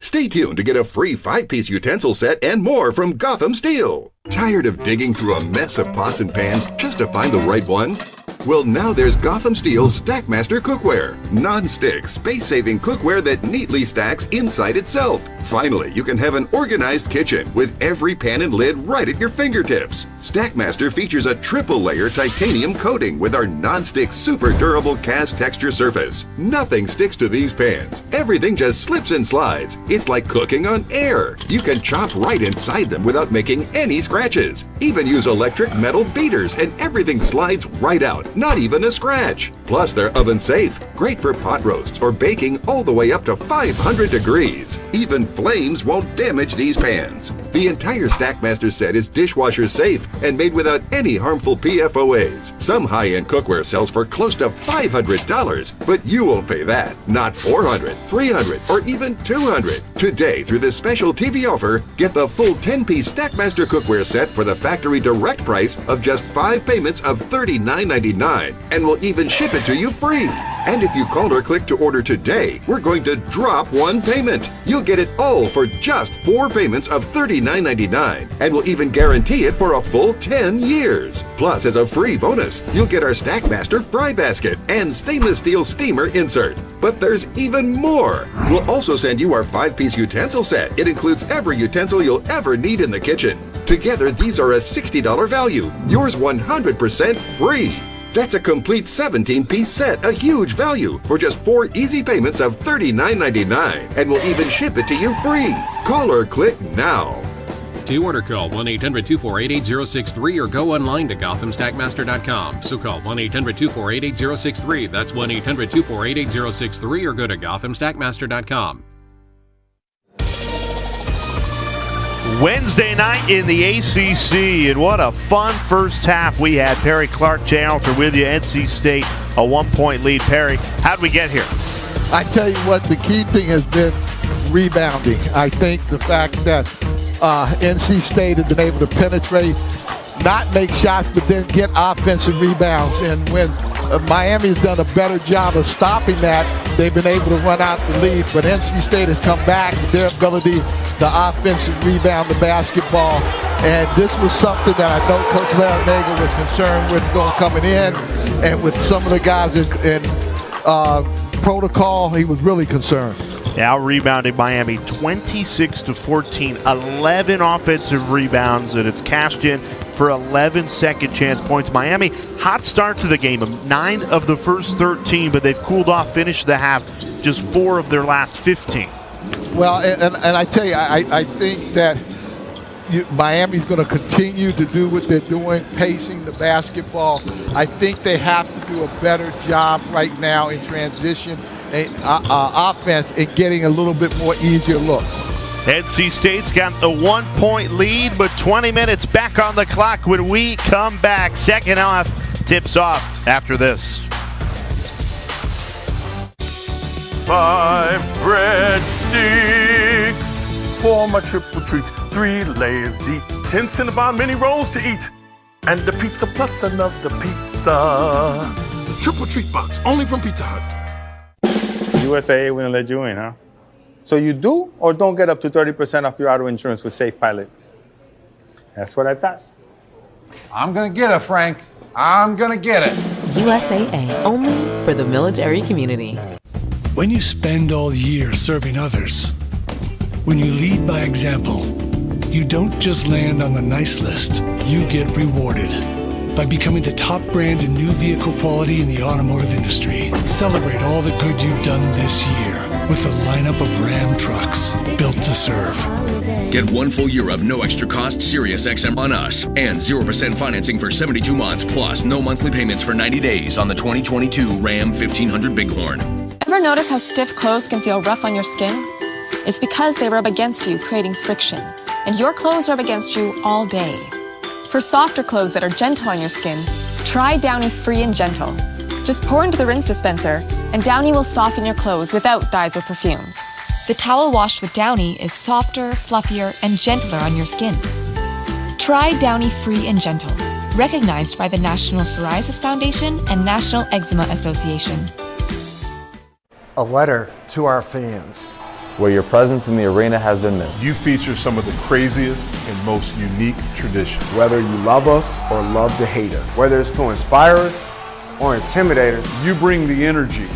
Stay tuned to get a free 5-piece utensil set and more from Gotham Steel. Tired of digging through a mess of pots and pans just to find the right one? Well, now there's Gotham Steel's Stackmaster Cookware. Non-stick, space-saving cookware that neatly stacks inside itself. Finally, you can have an organized kitchen with every pan and lid right at your fingertips. Stackmaster features a triple-layer titanium coating with our non-stick super durable cast texture surface. Nothing sticks to these pans. Everything just slips and slides. It's like cooking on air. You can chop right inside them without making any scratches. Even use electric metal beaters and everything slides right out. Not even a scratch. Plus, they're oven safe. Great for pot roasts or baking all the way up to 500 degrees. Even flames won't damage these pans. The entire Stackmaster set is dishwasher safe and made without any harmful PFOAs. Some high-end cookware sells for close to $500, but you won't pay that. Not $400, $300, or even $200. Today, through this special TV offer, get the full 10-piece Stackmaster cookware set for the factory direct price of just 5 payments of $39.99. And we'll even ship it to you free. And if you call or click to order today, we're going to drop 1 payment. You'll get it all for just 4 payments of $39.99. And we'll even guarantee it for a full 10 years. Plus, as a free bonus, you'll get our Stackmaster Fry Basket and stainless steel steamer insert. But there's even more. We'll also send you our 5-piece utensil set. It includes every utensil you'll ever need in the kitchen. Together, these are a $60 value. Yours 100% free. That's a complete 17-piece set, a huge value, for just 4 easy payments of $39.99. And we'll even ship it to you free. Call or click now. To order, call 1-800-248-8063 or go online to GothamStackmaster.com. So call 1-800-248-8063. That's 1-800-248-8063 or go to GothamStackmaster.com. Wednesday night in the ACC, and what a fun first half we had. Perry Clark, Jay Arthur with you. NC State, a 1-point lead. Perry, how'd we get here? I tell you what, the key thing has been rebounding. I think the fact that NC State has been able to penetrate, not make shots, but then get offensive rebounds. And when Miami's done a better job of stopping that, they've been able to run out the lead. But NC State has come back with their ability to offensive rebound the basketball. And this was something that I know Coach Larranaga was concerned with coming in. And with some of the guys in protocol, he was really concerned. Out-rebounding Miami 26-14, 11 offensive rebounds, and it's cashed in for 11 second chance points. Miami, hot start to the game, 9 of the first 13, but they've cooled off, finished the half, just 4 of their last 15. Well, and I tell you, I think that Miami's going to continue to do what they're doing, pacing the basketball. I think they have to do a better job right now in transition offense and getting a little bit more easier looks. NC State's got the 1-point lead, but 20 minutes back on the clock when we come back. Second half tips off after this. 5 breadsticks for my triple treat. 3 layers deep, 10 Cinnabon mini rolls to eat, and the pizza plus another pizza. The triple treat box, only from Pizza Hut. USAA wouldn't let you in, huh? So you do or don't get up to 30% off your auto insurance with Safe Pilot? That's what I thought. I'm gonna get it, Frank. I'm gonna get it. USAA, only for the military community. When you spend all year serving others, when you lead by example, you don't just land on the nice list, you get rewarded by becoming the top brand in new vehicle quality in the automotive industry. Celebrate all the good you've done this year with the lineup of Ram trucks built to serve. Get 1 full year of no extra cost Sirius XM on us and 0% financing for 72 months plus no monthly payments for 90 days on the 2022 Ram 1500 Bighorn. Ever notice how stiff clothes can feel rough on your skin? It's because they rub against you, creating friction. And your clothes rub against you all day. For softer clothes that are gentle on your skin, try Downy Free and Gentle. Just pour into the rinse dispenser, and Downy will soften your clothes without dyes or perfumes. The towel washed with Downy is softer, fluffier, and gentler on your skin. Try Downy Free and Gentle, recognized by the National Psoriasis Foundation and National Eczema Association. A letter to our fans. Where your presence in the arena has been missed. You feature some of the craziest and most unique traditions. Whether you love us or love to hate us. Whether it's to inspire us or intimidate us. You bring the energy.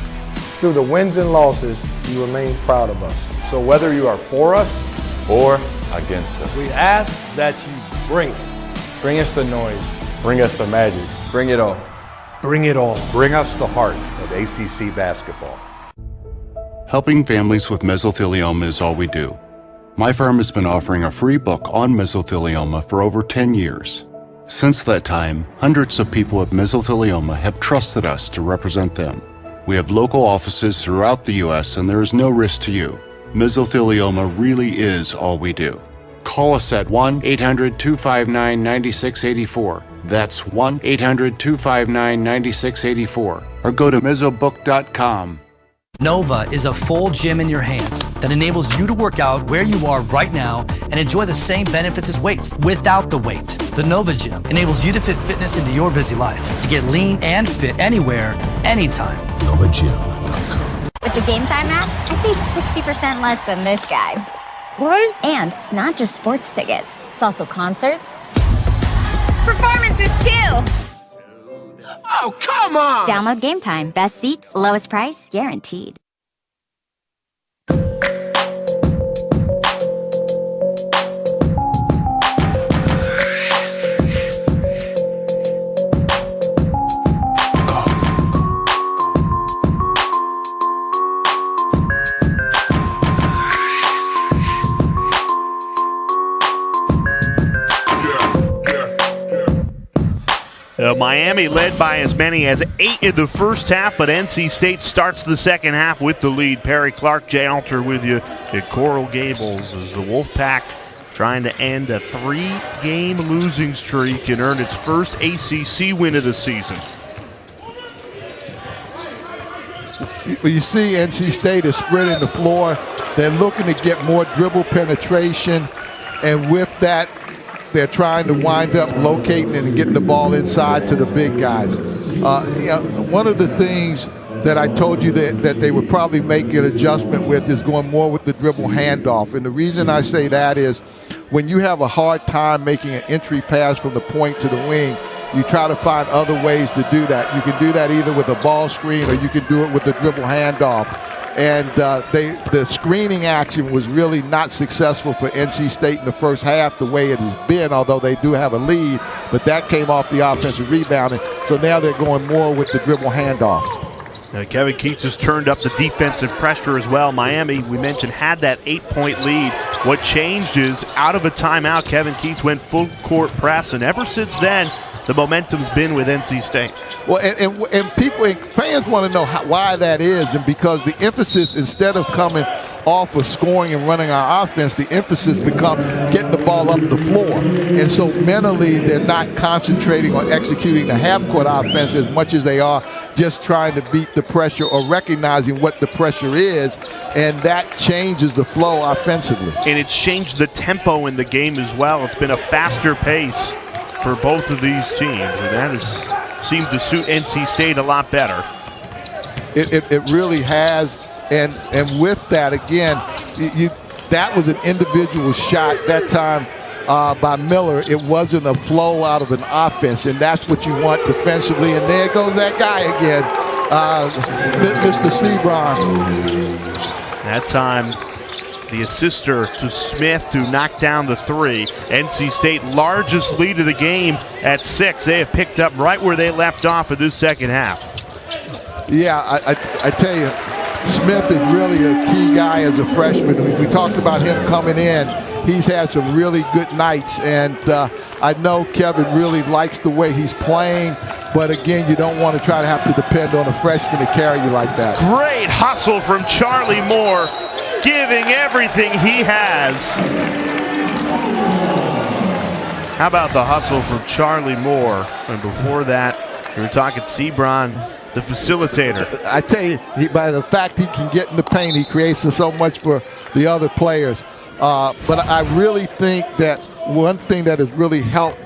Through the wins and losses, you remain proud of us. So whether you are for us or against us, we ask that you bring it. Bring us the noise. Bring us the magic. Bring it all. Bring it all. Bring us the heart of ACC basketball. Helping families with mesothelioma is all we do. My firm has been offering a free book on mesothelioma for over 10 years. Since that time, hundreds of people with mesothelioma have trusted us to represent them. We have local offices throughout the U.S. and there is no risk to you. Mesothelioma really is all we do. Call us at 1-800-259-9684. That's 1-800-259-9684. Or go to mesobook.com. Nova is a full gym in your hands that enables you to work out where you are right now and enjoy the same benefits as weights without the weight. The Nova Gym enables you to fit fitness into your busy life to get lean and fit anywhere, anytime. Nova Gym. With the Game Time app, I paid 60% less than this guy. What? And it's not just sports tickets. It's also concerts. Performances too! Oh, come on! Download Game Time. Best seats, lowest price, guaranteed. Miami led by as many as 8 in the first half, but NC State starts the second half with the lead. Perry Clark, Jay Alter with you at Coral Gables as the Wolfpack trying to end a 3-game losing streak and earn its first ACC win of the season. You see NC State is spreading the floor. They're looking to get more dribble penetration, and with that, they're trying to wind up locating and getting the ball inside to the big guys. One of the things that I told you that they would probably make an adjustment with is going more with the dribble handoff. And the reason I say that is when you have a hard time making an entry pass from the point to the wing, you try to find other ways to do that. You can do that either with a ball screen or you can do it with the dribble handoff. And the screening action was really not successful for NC State in the first half the way it has been, although they do have a lead. But that came off the offensive rebounding. So now they're going more with the dribble handoffs. Kevin Keats has turned up the defensive pressure as well. Miami, we mentioned, had that 8-point lead. What changed is out of a timeout, Kevin Keats went full court press, and ever since then, the momentum's been with NC State. Well, and people and fans want to know why that is, and because the emphasis, instead of coming off of scoring and running our offense, the emphasis becomes getting the ball up the floor. And so mentally, they're not concentrating on executing the half-court offense as much as they are just trying to beat the pressure or recognizing what the pressure is, and that changes the flow offensively. And it's changed the tempo in the game as well. It's been a faster pace for both of these teams, and that has seemed to suit NC State a lot better. It really has. And with that, again, that was an individual shot that time by Miller. It wasn't a flow out of an offense, and that's what you want defensively. And there goes that guy again, Mr. Sebron. That time, the assister to Smith to knock down the three. NC State largest lead of the game at 6. They have picked up right where they left off in this second half. Yeah, I tell you, Smith is really a key guy as a freshman. We talked about him coming in. He's had some really good nights, and I know Kevin really likes the way he's playing, but again, you don't want to try to have to depend on a freshman to carry you like that. Great hustle from Charlie Moore, giving everything he has. How about the hustle from Charlie Moore? And before that, we were talking Sebron, the facilitator. I tell you, by the fact he can get in the paint, he creates so much for the other players. But I really think that one thing that has really helped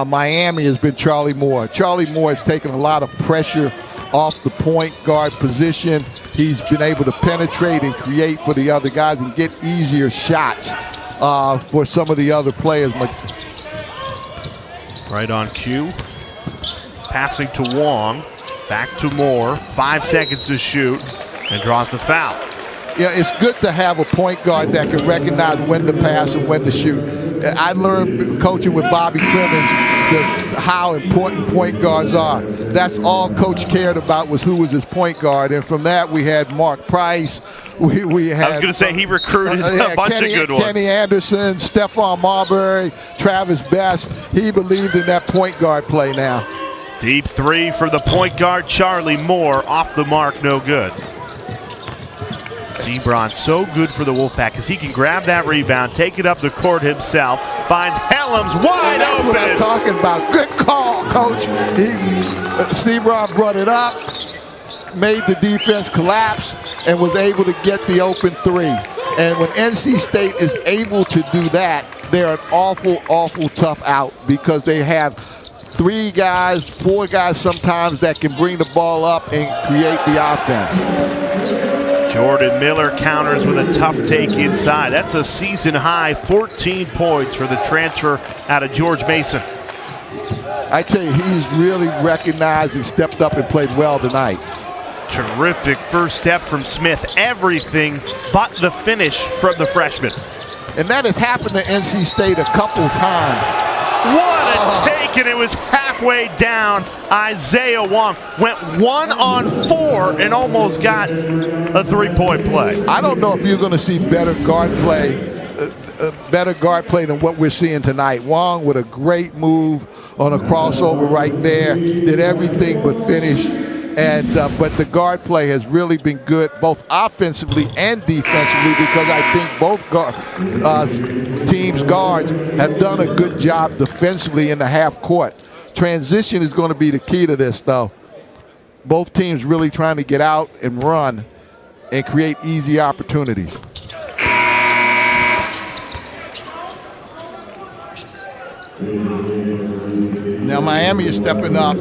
Miami has been Charlie Moore. Charlie Moore has taken a lot of pressure off the point guard position. He's been able to penetrate and create for the other guys and get easier shots for some of the other players. Right on cue. Passing to Wong. Back to Moore. 5 seconds to shoot. And draws the foul. Yeah, it's good to have a point guard that can recognize when to pass and when to shoot. I learned coaching with Bobby Crimmins how important point guards are. That's all Coach cared about, was who was his point guard. And from that, we had Mark Price. We had, I was going to say he recruited a bunch of good ones. Kenny Anderson, Stephon Marbury, Travis Best. He believed in that point guard play now. Deep three for the point guard, Charlie Moore. Off the mark, no good. Sebron so good for the Wolfpack because he can grab that rebound, take it up the court himself, finds Helms wide That's open. What I'm talking about. Good call, Coach. Sebron brought it up, made the defense collapse, and was able to get the open three. And when NC State is able to do that, they're an awful, awful tough out because they have 3 guys, 4 guys sometimes that can bring the ball up and create the offense. Jordan Miller counters with a tough take inside. That's a season high 14 points for the transfer out of George Mason. I tell you, he's really recognized and stepped up and played well tonight. Terrific first step from Smith. Everything but the finish from the freshman. And that has happened to NC State a couple times. What a take, and it was halfway down. Isaiah Wong went 1-on-4 and almost got a 3-point play. I don't know if you're going to see better guard play than what we're seeing tonight. Wong with a great move on a crossover right there, did everything but finish. And but the guard play has really been good, both offensively and defensively, because I think both teams' guards have done a good job defensively in the half court. Transition is going to be the key to this, though. Both teams really trying to get out and run and create easy opportunities. Now Miami is stepping up.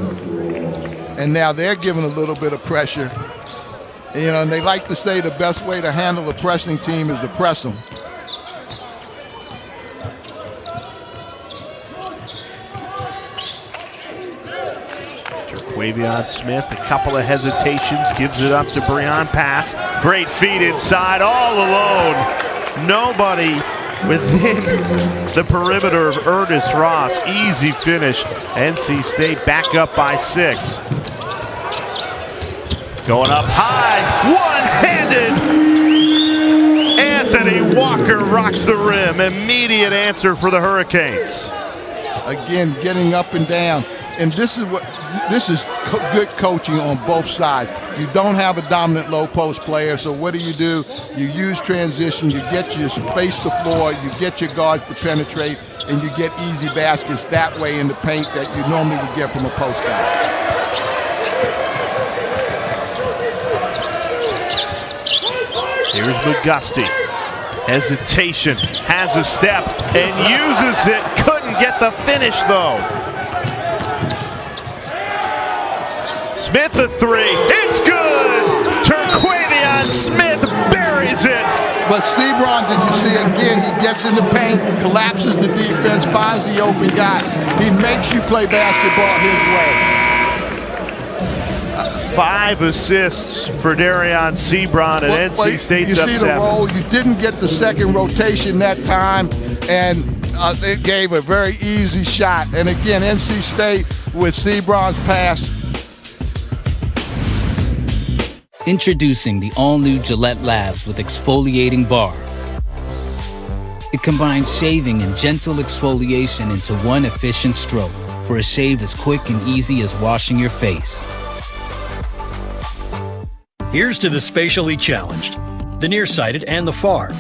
And now they're giving a little bit of pressure. And they like to say the best way to handle a pressing team is to press them. Wavion Smith, a couple of hesitations, gives it up to Breon. Pass. Great feed inside, all alone. Nobody within the perimeter of Ernest Ross. Easy finish. NC State back up by 6. Going up high, one-handed. Anthony Walker rocks the rim. Immediate answer for the Hurricanes. Again, getting up and down. And this is good coaching on both sides. You don't have a dominant low post player, so what do? You use transition, you get your space the floor, you get your guards to penetrate, and you get easy baskets that way in the paint that you normally would get from a post guy. Here's McGusty. Hesitation, has a step, and uses it. Couldn't get the finish, though. Smith a 3. It's good! Terquavion Smith buries it. But Sebron, did you see again? He gets in the paint, collapses the defense, finds the open guy. He makes you play basketball his way. 5 assists for Darion Sebron, and NC State's up 7. You see the roll. You didn't get the second rotation that time, and it gave a very easy shot. And again, NC State with Sebron's pass. Introducing the all-new Gillette Labs with exfoliating bar. It combines shaving and gentle exfoliation into one efficient stroke for a shave as quick and easy as washing your face. Here's to the spatially challenged, the nearsighted and the far.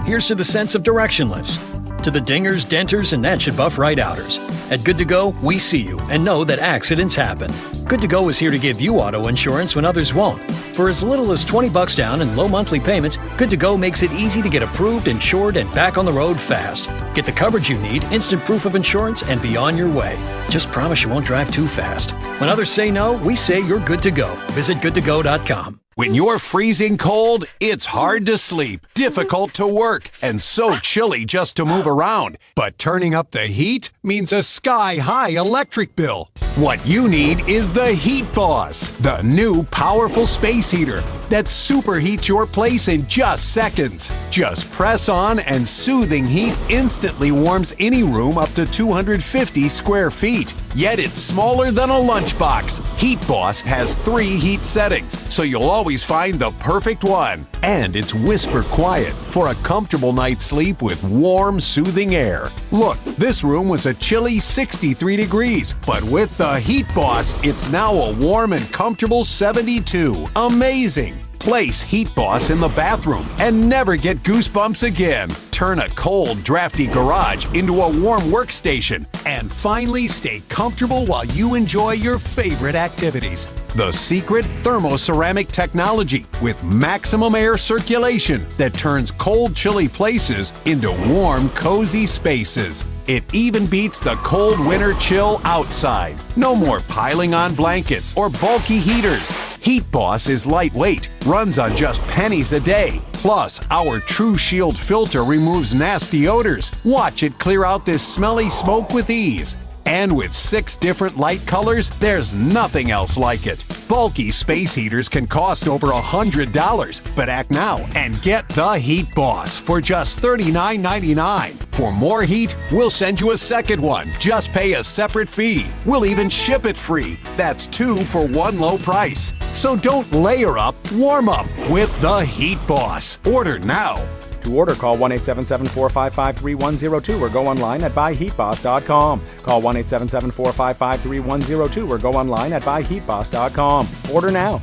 Here's to the sense of directionless, to the dingers, denters, and that should buff right outers. At Good To Go, we see you and know that accidents happen. Good To Go is here to give you auto insurance when others won't. For as little as $20 down and low monthly payments, Good To Go makes it easy to get approved, insured, and back on the road fast. Get the coverage you need, instant proof of insurance, and be on your way. Just promise you won't drive too fast. When others say no, we say you're good to go. Visit goodtogo.com. When you're freezing cold, it's hard to sleep, difficult to work, and so chilly just to move around. But turning up the heat means a sky-high electric bill. What you need is the Heat Boss, the new powerful space heater that superheats your place in just seconds. Just press on and soothing heat instantly warms any room up to 250 square feet. Yet it's smaller than a lunchbox. Heat Boss has 3 heat settings, so you'll always find the perfect one. And it's whisper quiet for a comfortable night's sleep with warm, soothing air. Look, this room was a chilly 63 degrees, but with the Heat Boss, it's now a warm and comfortable 72. Amazing! Place Heat Boss in the bathroom and never get goosebumps again. Turn a cold, drafty garage into a warm workstation and finally stay comfortable while you enjoy your favorite activities. The secret thermoceramic technology with maximum air circulation that turns cold, chilly places into warm, cozy spaces. It even beats the cold winter chill outside. No more piling on blankets or bulky heaters. Heat Boss is lightweight, runs on just pennies a day. Plus, our True Shield filter removes nasty odors. Watch it clear out this smelly smoke with ease. And with 6 different light colors, there's nothing else like it. Bulky space heaters can cost over $100, but act now and get the Heat Boss for just $39.99. For more heat, we'll send you a second one. Just pay a separate fee. We'll even ship it free. That's 2 for 1 low price. So don't layer up, warm up with the Heat Boss. Order now. To order, call 1-877-455-3102 or go online at buyheatboss.com. Call 1-877-455-3102 or go online at buyheatboss.com. Order now.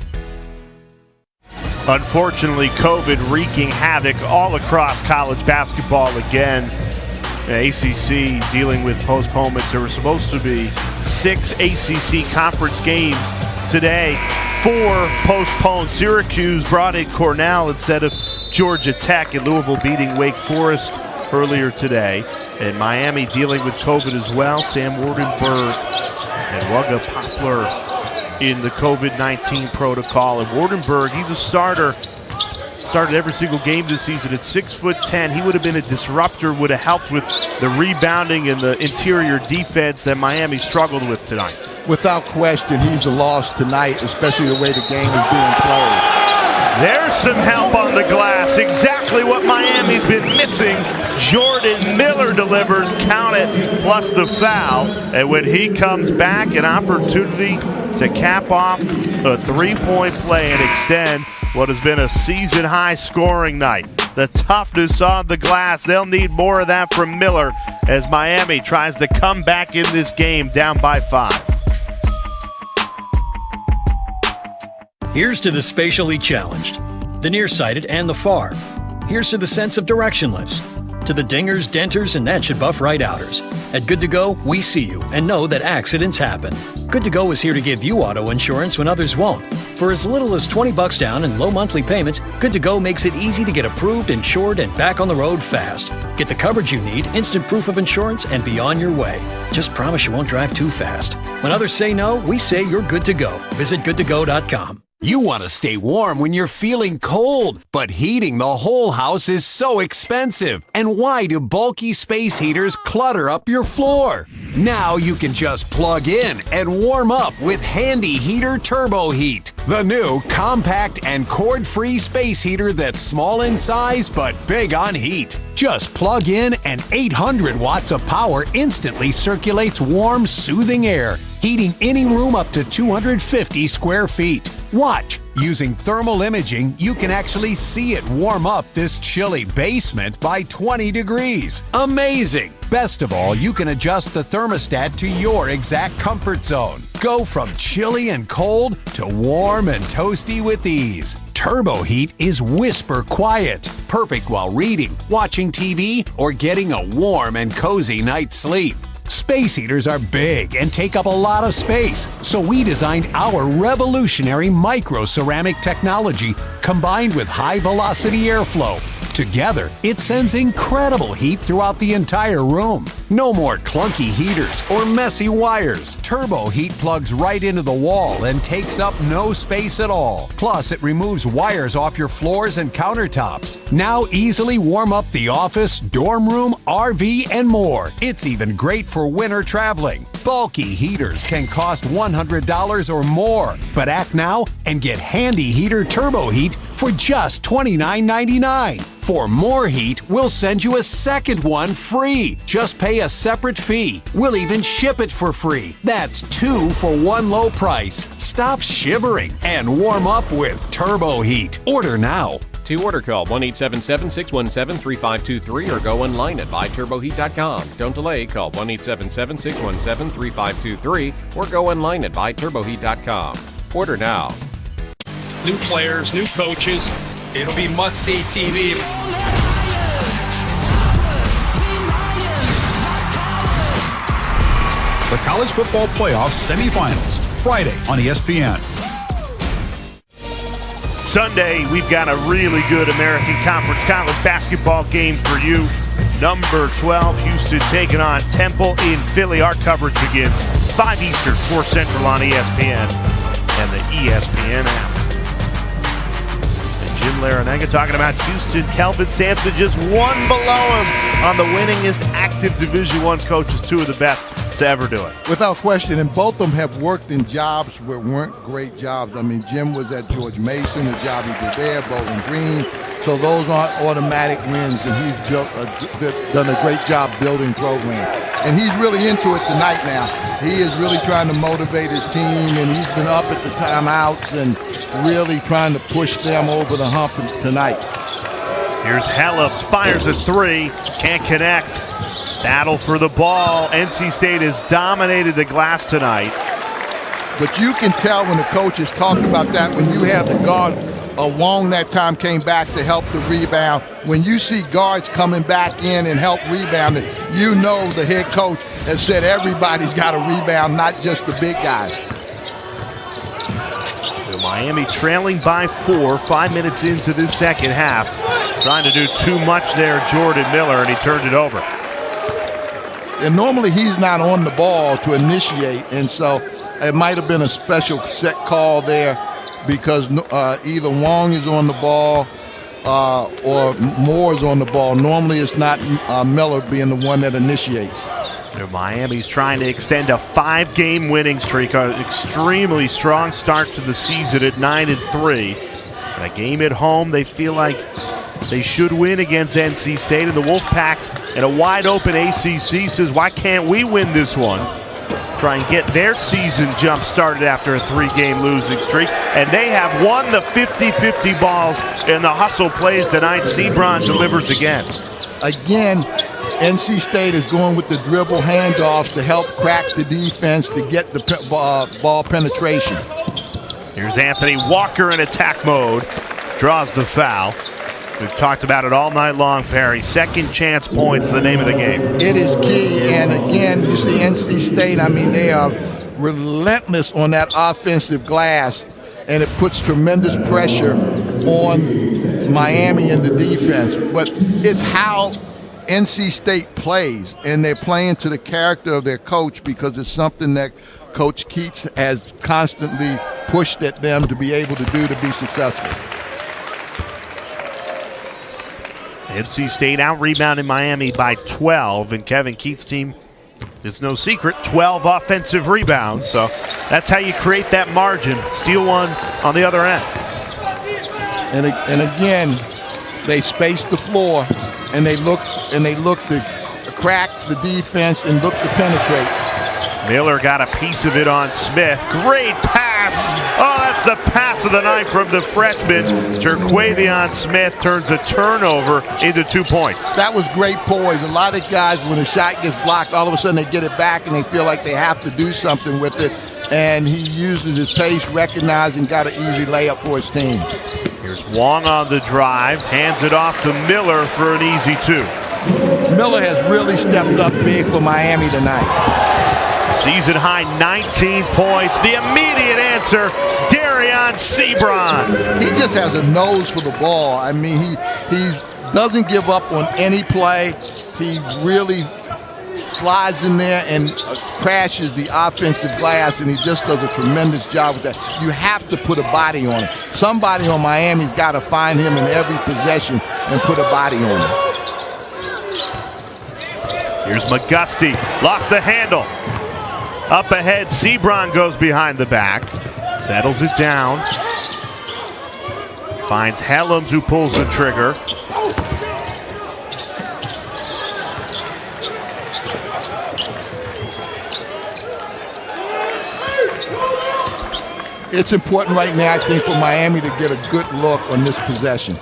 Unfortunately, COVID wreaking havoc all across college basketball again. The ACC dealing with postponements. There were supposed to be 6 ACC conference games today. 4 postponed. Syracuse brought in Cornell instead of Georgia Tech, and Louisville beating Wake Forest earlier today. And Miami dealing with COVID as well. Sam Wardenberg and Wugga Poplar in the COVID-19 protocol. And Wardenberg, he's a starter. Started every single game this season at 6'10". He would have been a disruptor, would have helped with the rebounding and the interior defense that Miami struggled with tonight. Without question, he's a loss tonight, especially the way the game is being played. There's some help on the glass. Exactly what Miami's been missing. Jordan Miller delivers, count it, plus the foul. And when he comes back, an opportunity to cap off a three-point play and extend what has been a season-high scoring night. The toughness on the glass, they'll need more of that from Miller as Miami tries to come back in this game down by 5. Here's to the spatially challenged, the nearsighted and the far. Here's to the sense of directionless, to the dingers, denters, and that should buff right outers. At Good To Go, we see you and know that accidents happen. Good To Go is here to give you auto insurance when others won't. For as little as $20 down and low monthly payments, Good To Go makes it easy to get approved, insured, and back on the road fast. Get the coverage you need, instant proof of insurance, and be on your way. Just promise you won't drive too fast. When others say no, we say you're good to go. Visit goodtogo.com. You want to stay warm when you're feeling cold, but heating the whole house is so expensive. And why do bulky space heaters clutter up your floor? Now you can just plug in and warm up with Handy Heater Turbo Heat, the new compact and cord-free space heater that's small in size but big on heat. Just plug in and 800 watts of power instantly circulates warm, soothing air, heating any room up to 250 square feet. Watch. Using thermal imaging, you can actually see it warm up this chilly basement by 20 degrees. Amazing! Best of all, you can adjust the thermostat to your exact comfort zone. Go from chilly and cold to warm and toasty with ease. Turbo Heat is whisper quiet, perfect while reading, watching TV, or getting a warm and cozy night's sleep. Space heaters are big and take up a lot of space, so we designed our revolutionary micro-ceramic technology combined with high-velocity airflow. Together, it sends incredible heat throughout the entire room. No more clunky heaters or messy wires. Turbo Heat plugs right into the wall and takes up no space at all. Plus, it removes wires off your floors and countertops. Now easily warm up the office, dorm room, RV, and more. It's even great for winter traveling. Bulky heaters can cost $100 or more, but act now and get Handy Heater Turbo Heat for just $29.99. For more heat, we'll send you a second one free. Just pay a separate fee. We'll even ship it for free. That's 2 for one low price. Stop shivering and warm up with Turbo Heat. Order now. To order, call 1-877-617-3523 or go online at buyturboheat.com. Don't delay, call 1-877-617-3523 or go online at buyturboheat.com. Order now. New players, new coaches. It'll be must-see TV. The College Football Playoffs semifinals, Friday on ESPN. Sunday, we've got a really good American Conference college basketball game for you. Number 12, Houston taking on Temple in Philly. Our coverage begins 5 Eastern, 4 Central on ESPN and the ESPN app. And Jim Larinaga talking about Houston. Kelvin Sampson just one below him on the winningest active Division I coaches, 2 of the best to ever do it. Without question, and both of them have worked in jobs where weren't great jobs. I mean, Jim was at George Mason, the job he did there, Bowling Green. So those aren't automatic wins, and he's done a great job building program. And he's really into it tonight now. He is really trying to motivate his team, and he's been up at the timeouts and really trying to push them over the hump tonight. Here's Hellups, fires a 3, can't connect. Battle for the ball. NC State has dominated the glass tonight. But you can tell when the coach is talking about that, when you have the guard, Wong that time came back to help the rebound. When you see guards coming back in and help rebound, you know the head coach has said everybody's got to rebound, not just the big guys. Miami trailing by 4, 5 minutes into this second half. Trying to do too much there, Jordan Miller, and he turned it over. And normally he's not on the ball to initiate, and so it might have been a special set call there because either Wong is on the ball or Moore is on the ball. Normally it's not Miller being the one that initiates. Miami's trying to extend a 5-game winning streak, an extremely strong start to the season at 9-3. And a game at home they feel like they should win against NC State, and the Wolfpack in a wide-open ACC says, why can't we win this one? Try and get their season jump started after a 3-game losing streak. And they have won the 50-50 balls in the hustle plays tonight. Sebron delivers again. Again, NC State is going with the dribble handoffs to help crack the defense to get the ball penetration. Here's Anthony Walker in attack mode. Draws the foul. We've talked about it all night long, Perry. Second chance points, the name of the game. It is key, and again, you see NC State, I mean, they are relentless on that offensive glass, and it puts tremendous pressure on Miami in the defense. But it's how NC State plays, and they're playing to the character of their coach, because it's something that Coach Keats has constantly pushed at them to be able to do to be successful. NC State out-rebounded Miami by 12, and Kevin Keats' team, it's no secret, 12 offensive rebounds. So that's how you create that margin. Steal one on the other end. And again, they space the floor, and they look to crack the defense and look to penetrate. Miller got a piece of it on Smith. Great pass. Oh, that's the pass of the night from the freshman. Terquavion Smith turns a turnover into 2 points. That was great poise. A lot of guys, when a shot gets blocked, all of a sudden they get it back and they feel like they have to do something with it. And he uses his pace, recognized, and got an easy layup for his team. Here's Wong on the drive, hands it off to Miller for an easy 2. Miller has really stepped up big for Miami tonight. Season high 19 points. The immediate answer, Darion Sebron. He just has a nose for the ball. I mean, he doesn't give up on any play. He really slides in there and crashes the offensive glass, and he just does a tremendous job with that. You have to put a body on him. Somebody on Miami's got to find him in every possession and put a body on him. Here's McGusty, lost the handle. Up ahead, Sebron goes behind the back, settles it down, finds Helms, who pulls the trigger. It's important right now, I think, for Miami to get a good look on this possession.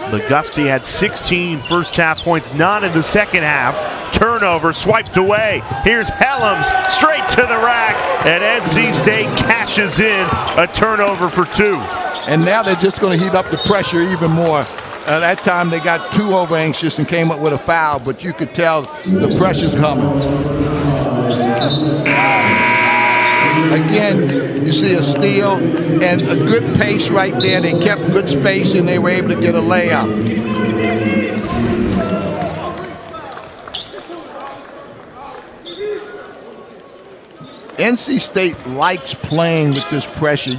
McGusty had 16 first-half points, none in the second half. Turnover, swiped away. Here's Helms, straight to the rack, and NC State cashes in a turnover for 2. And now they're just going to heat up the pressure even more. That time they got too over-anxious and came up with a foul, but you could tell the pressure's coming. Again, you see a steal and a good pace right there. They kept good space and they were able to get a layup. NC State likes playing with this pressure.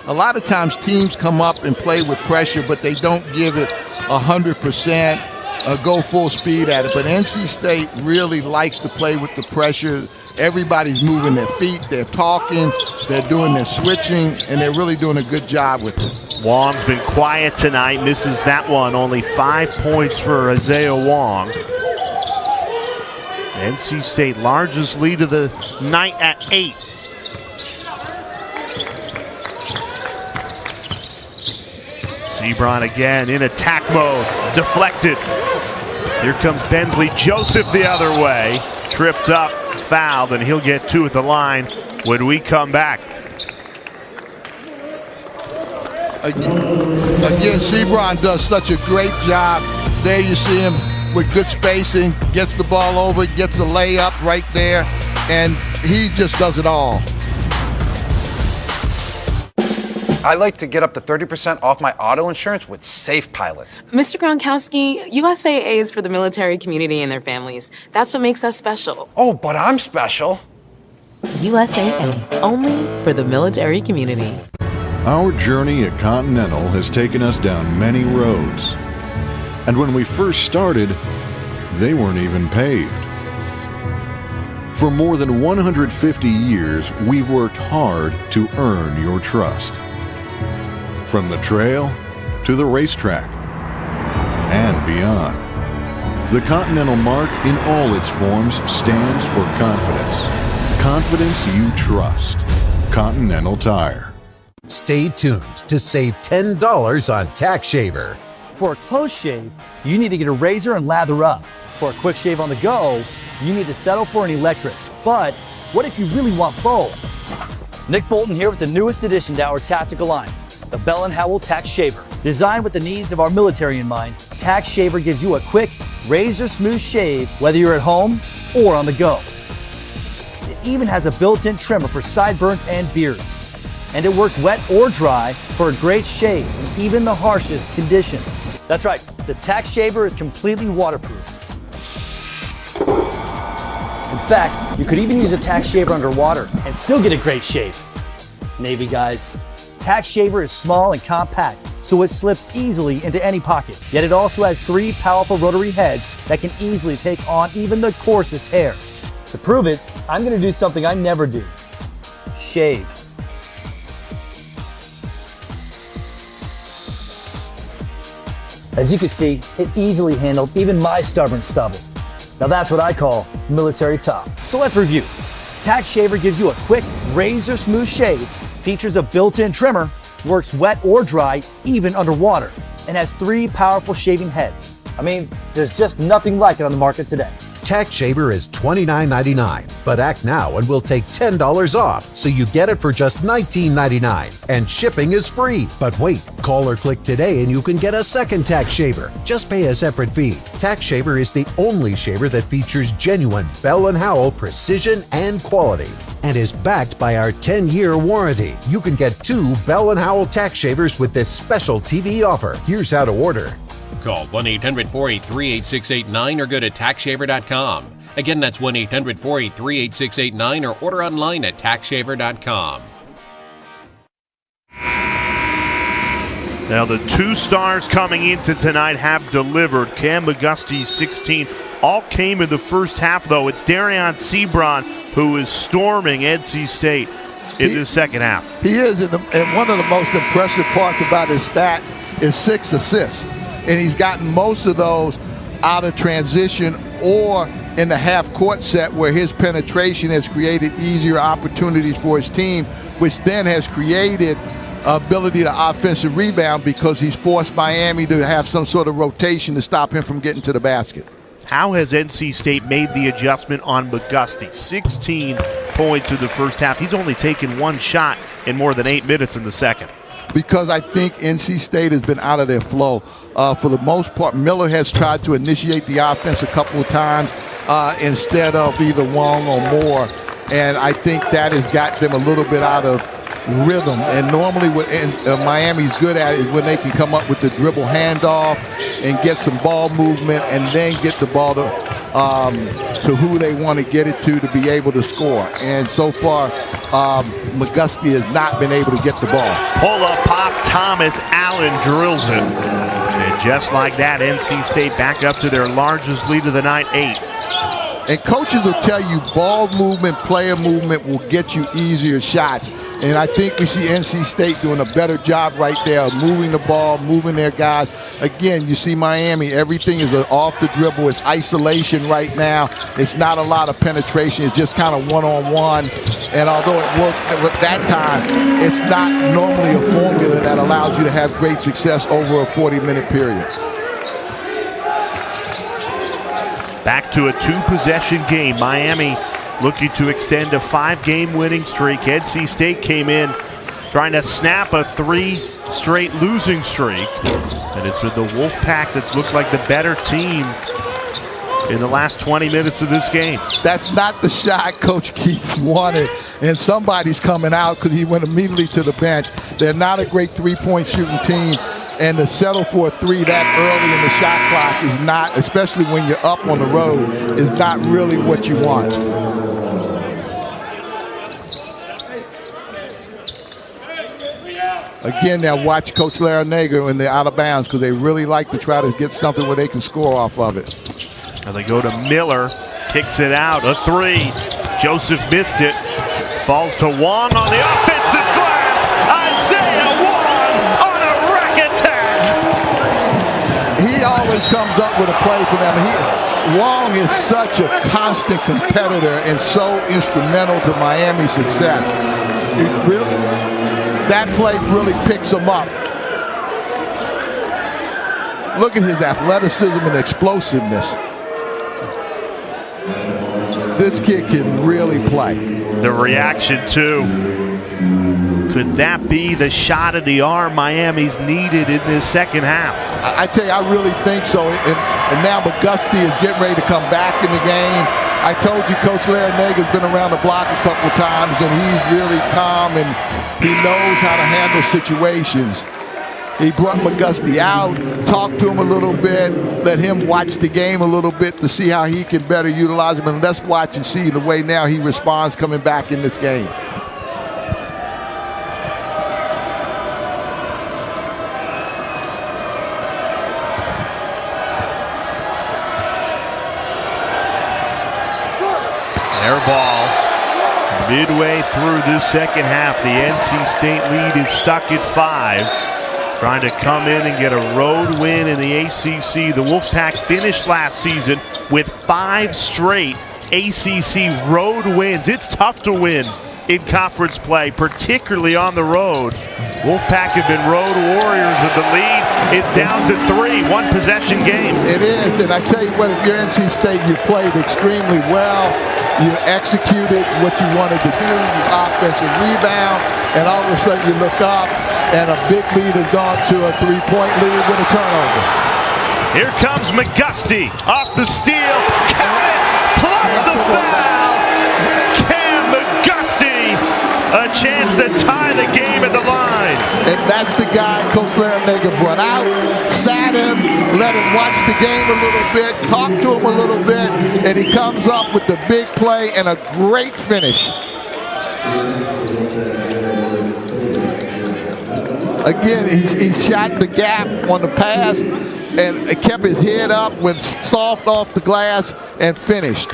A lot of times teams come up and play with pressure, but they don't give it 100%, go full speed at it. But NC State really likes to play with the pressure. Everybody's moving their feet, they're talking, they're doing their switching, and they're really doing a good job with it. Wong's been quiet tonight, misses that one. Only 5 points for Isaiah Wong. NC State largest lead of the night at 8. Sebron again in attack mode, deflected. Here comes Bensley Joseph the other way, tripped up, fouled, and he'll get 2 at the line when we come back. Again, Sebron does such a great job. There you see him with good spacing, gets the ball over, gets a layup right there, and he just does it all. I like to get up to 30% off my auto insurance with Safe Pilot. Mr. Gronkowski, USAA is for the military community and their families. That's what makes us special. Oh, but I'm special. USAA, only for the military community. Our journey at Continental has taken us down many roads. And when we first started, they weren't even paved. For more than 150 years, we've worked hard to earn your trust. From the trail to the racetrack and beyond. The Continental Mark in all its forms stands for confidence. Confidence you trust. Continental Tire. Stay tuned to save $10 on Tax Shaver. For a close shave, you need to get a razor and lather up. For a quick shave on the go, you need to settle for an electric. But what if you really want both? Nick Bolton here with the newest addition to our tactical line, the Bell & Howell Tax Shaver. Designed with the needs of our military in mind, Tax Shaver gives you a quick, razor-smooth shave whether you're at home or on the go. It even has a built-in trimmer for sideburns and beards. And it works wet or dry for a great shave in even the harshest conditions. That's right, the Tax Shaver is completely waterproof. In fact, you could even use a Tax Shaver underwater and still get a great shave. Navy guys, Tax Shaver is small and compact, so it slips easily into any pocket. Yet it also has 3 powerful rotary heads that can easily take on even the coarsest hair. To prove it, I'm going to do something I never do. Shave. As you can see, it easily handled even my stubborn stubble. Now that's what I call military top. So let's review. Tax Shaver gives you a quick, razor-smooth shave, features a built-in trimmer, works wet or dry, even underwater, and has 3 powerful shaving heads. I mean, there's just nothing like it on the market today. Tax Shaver is $29.99, but act now and we'll take $10 off, so you get it for just $19.99, and shipping is free. But wait, call or click today and you can get a second Tax Shaver. Just pay a separate fee. Tax Shaver is the only shaver that features genuine Bell & Howell precision and quality, and is backed by our 10-year warranty. You can get 2 Bell & Howell Tax Shavers with this special TV offer. Here's how to order. Call 1-800-483-8689 or go to taxshaver.com. Again, that's 1-800-483-8689 or order online at taxshaver.com. Now the 2 stars coming into tonight have delivered. Cam McGusty's 16 all came in the first half, though. It's Darion Sebron who is storming NC State in the second half. He is, and one of the most impressive parts about his stat is 6 assists. And he's gotten most of those out of transition or in the half-court set where his penetration has created easier opportunities for his team, which then has created ability to offensive rebound because he's forced Miami to have some sort of rotation to stop him from getting to the basket. How has NC State made the adjustment on McGusty? 16 points in the first half. He's only taken 1 shot in more than 8 minutes in the second. Because I think NC State has been out of their flow. For the most part, Miller has tried to initiate the offense a couple of times instead of either Wong or Moore. And I think that has got them a little bit out of rhythm. And normally what Miami's good at is when they can come up with the dribble handoff and get some ball movement and then get the ball to who they want to get it to be able to score. And so far, McGusty has not been able to get the ball. Pull up pop, Thomas Allen drills it. And just like that, NC State back up to their largest lead of the night, 8. And coaches will tell you ball movement, player movement will get you easier shots. And I think we see NC State doing a better job right there of moving the ball, moving their guys. Again, you see Miami, everything is off the dribble. It's isolation right now. It's not a lot of penetration. It's just kind of one-on-one. And although it worked at that time, it's not normally a formula that allows you to have great success over a 40-minute period. Back to a 2-possession game. Miami looking to extend a 5-game winning streak. NC State came in trying to snap a 3-straight losing streak. And it's with the Wolfpack that's looked like the better team in the last 20 minutes of this game. That's not the shot Coach Keith wanted. And somebody's coming out because he went immediately to the bench. They're not a great 3-point shooting team. And to settle for a 3 that early in the shot clock is not, especially when you're up on the road, is not really what you want. Again, now watch Coach Larranaga in the out of bounds because they really like to try to get something where they can score off of it. And they go to Miller, kicks it out, a three. Joseph missed it. Falls to Wong on the offensive glass. Isaiah Wong on a rack attack. He always comes up with a play for them. Wong is such a constant competitor and so instrumental to Miami's success. That play really picks him up. Look at his athleticism and explosiveness. This kid can really play. The reaction, too. Could that be the shot of the arm Miami's needed in this second half? I tell you, I really think so. And now McGusty is getting ready to come back in the game. I told you Coach Larranaga's been around the block a couple times, and he's really calm, and he knows how to handle situations. He brought McGusty out, talked to him a little bit, let him watch the game a little bit to see how he can better utilize him. And let's watch and see the way now he responds coming back in this game. Air ball. Midway through this second half, the NC State lead is stuck at 5. Trying to come in and get a road win in the ACC. The Wolfpack finished last season with 5 straight ACC road wins. It's tough to win in conference play, particularly on the road. Wolfpack have been road warriors with the lead. It's down to 3, one possession game. It is, and I tell you what, if you're NC State, you played extremely well. You executed what you wanted to do, you offensive rebound, and all of a sudden you look up, and a big lead has gone to a 3-point lead with a turnover. Here comes McGusty off the steal. Count it! Plus the foul! Cam McGusty! A chance to tie the game at the line. And that's the guy Coach Larranaga brought out, sat him, let him watch the game a little bit, talk to him a little bit, and he comes up with the big play and a great finish. Again, he shot the gap on the pass and kept his head up, went soft off the glass, and finished.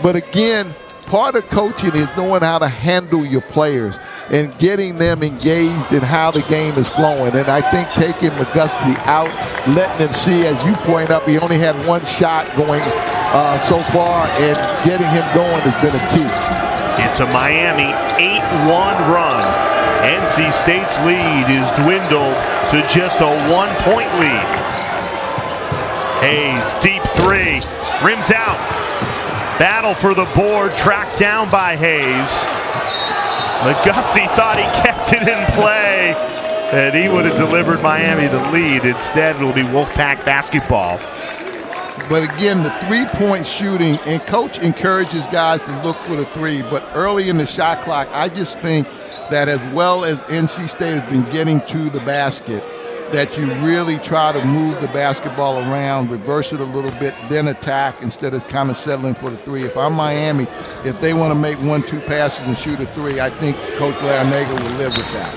But again, part of coaching is knowing how to handle your players and getting them engaged in how the game is flowing. And I think taking McGusty out, letting him see, as you point up, he only had 1 shot going so far, and getting him going has been a key. It's a Miami 8-1 run. NC State's lead is dwindled to just a 1-point lead. Hayes, deep 3, rims out. Battle for the board, tracked down by Hayes. McGusty thought he kept it in play, and he would have delivered Miami the lead. Instead, it'll be Wolfpack basketball. But again, the 3-point shooting, and Coach encourages guys to look for the 3, but early in the shot clock, I just think that as well as NC State has been getting to the basket, that you really try to move the basketball around, reverse it a little bit, then attack instead of kind of settling for the 3. If I'm Miami, if they want to make 1-2 passes and shoot a 3, I think Coach Larranaga will live with that.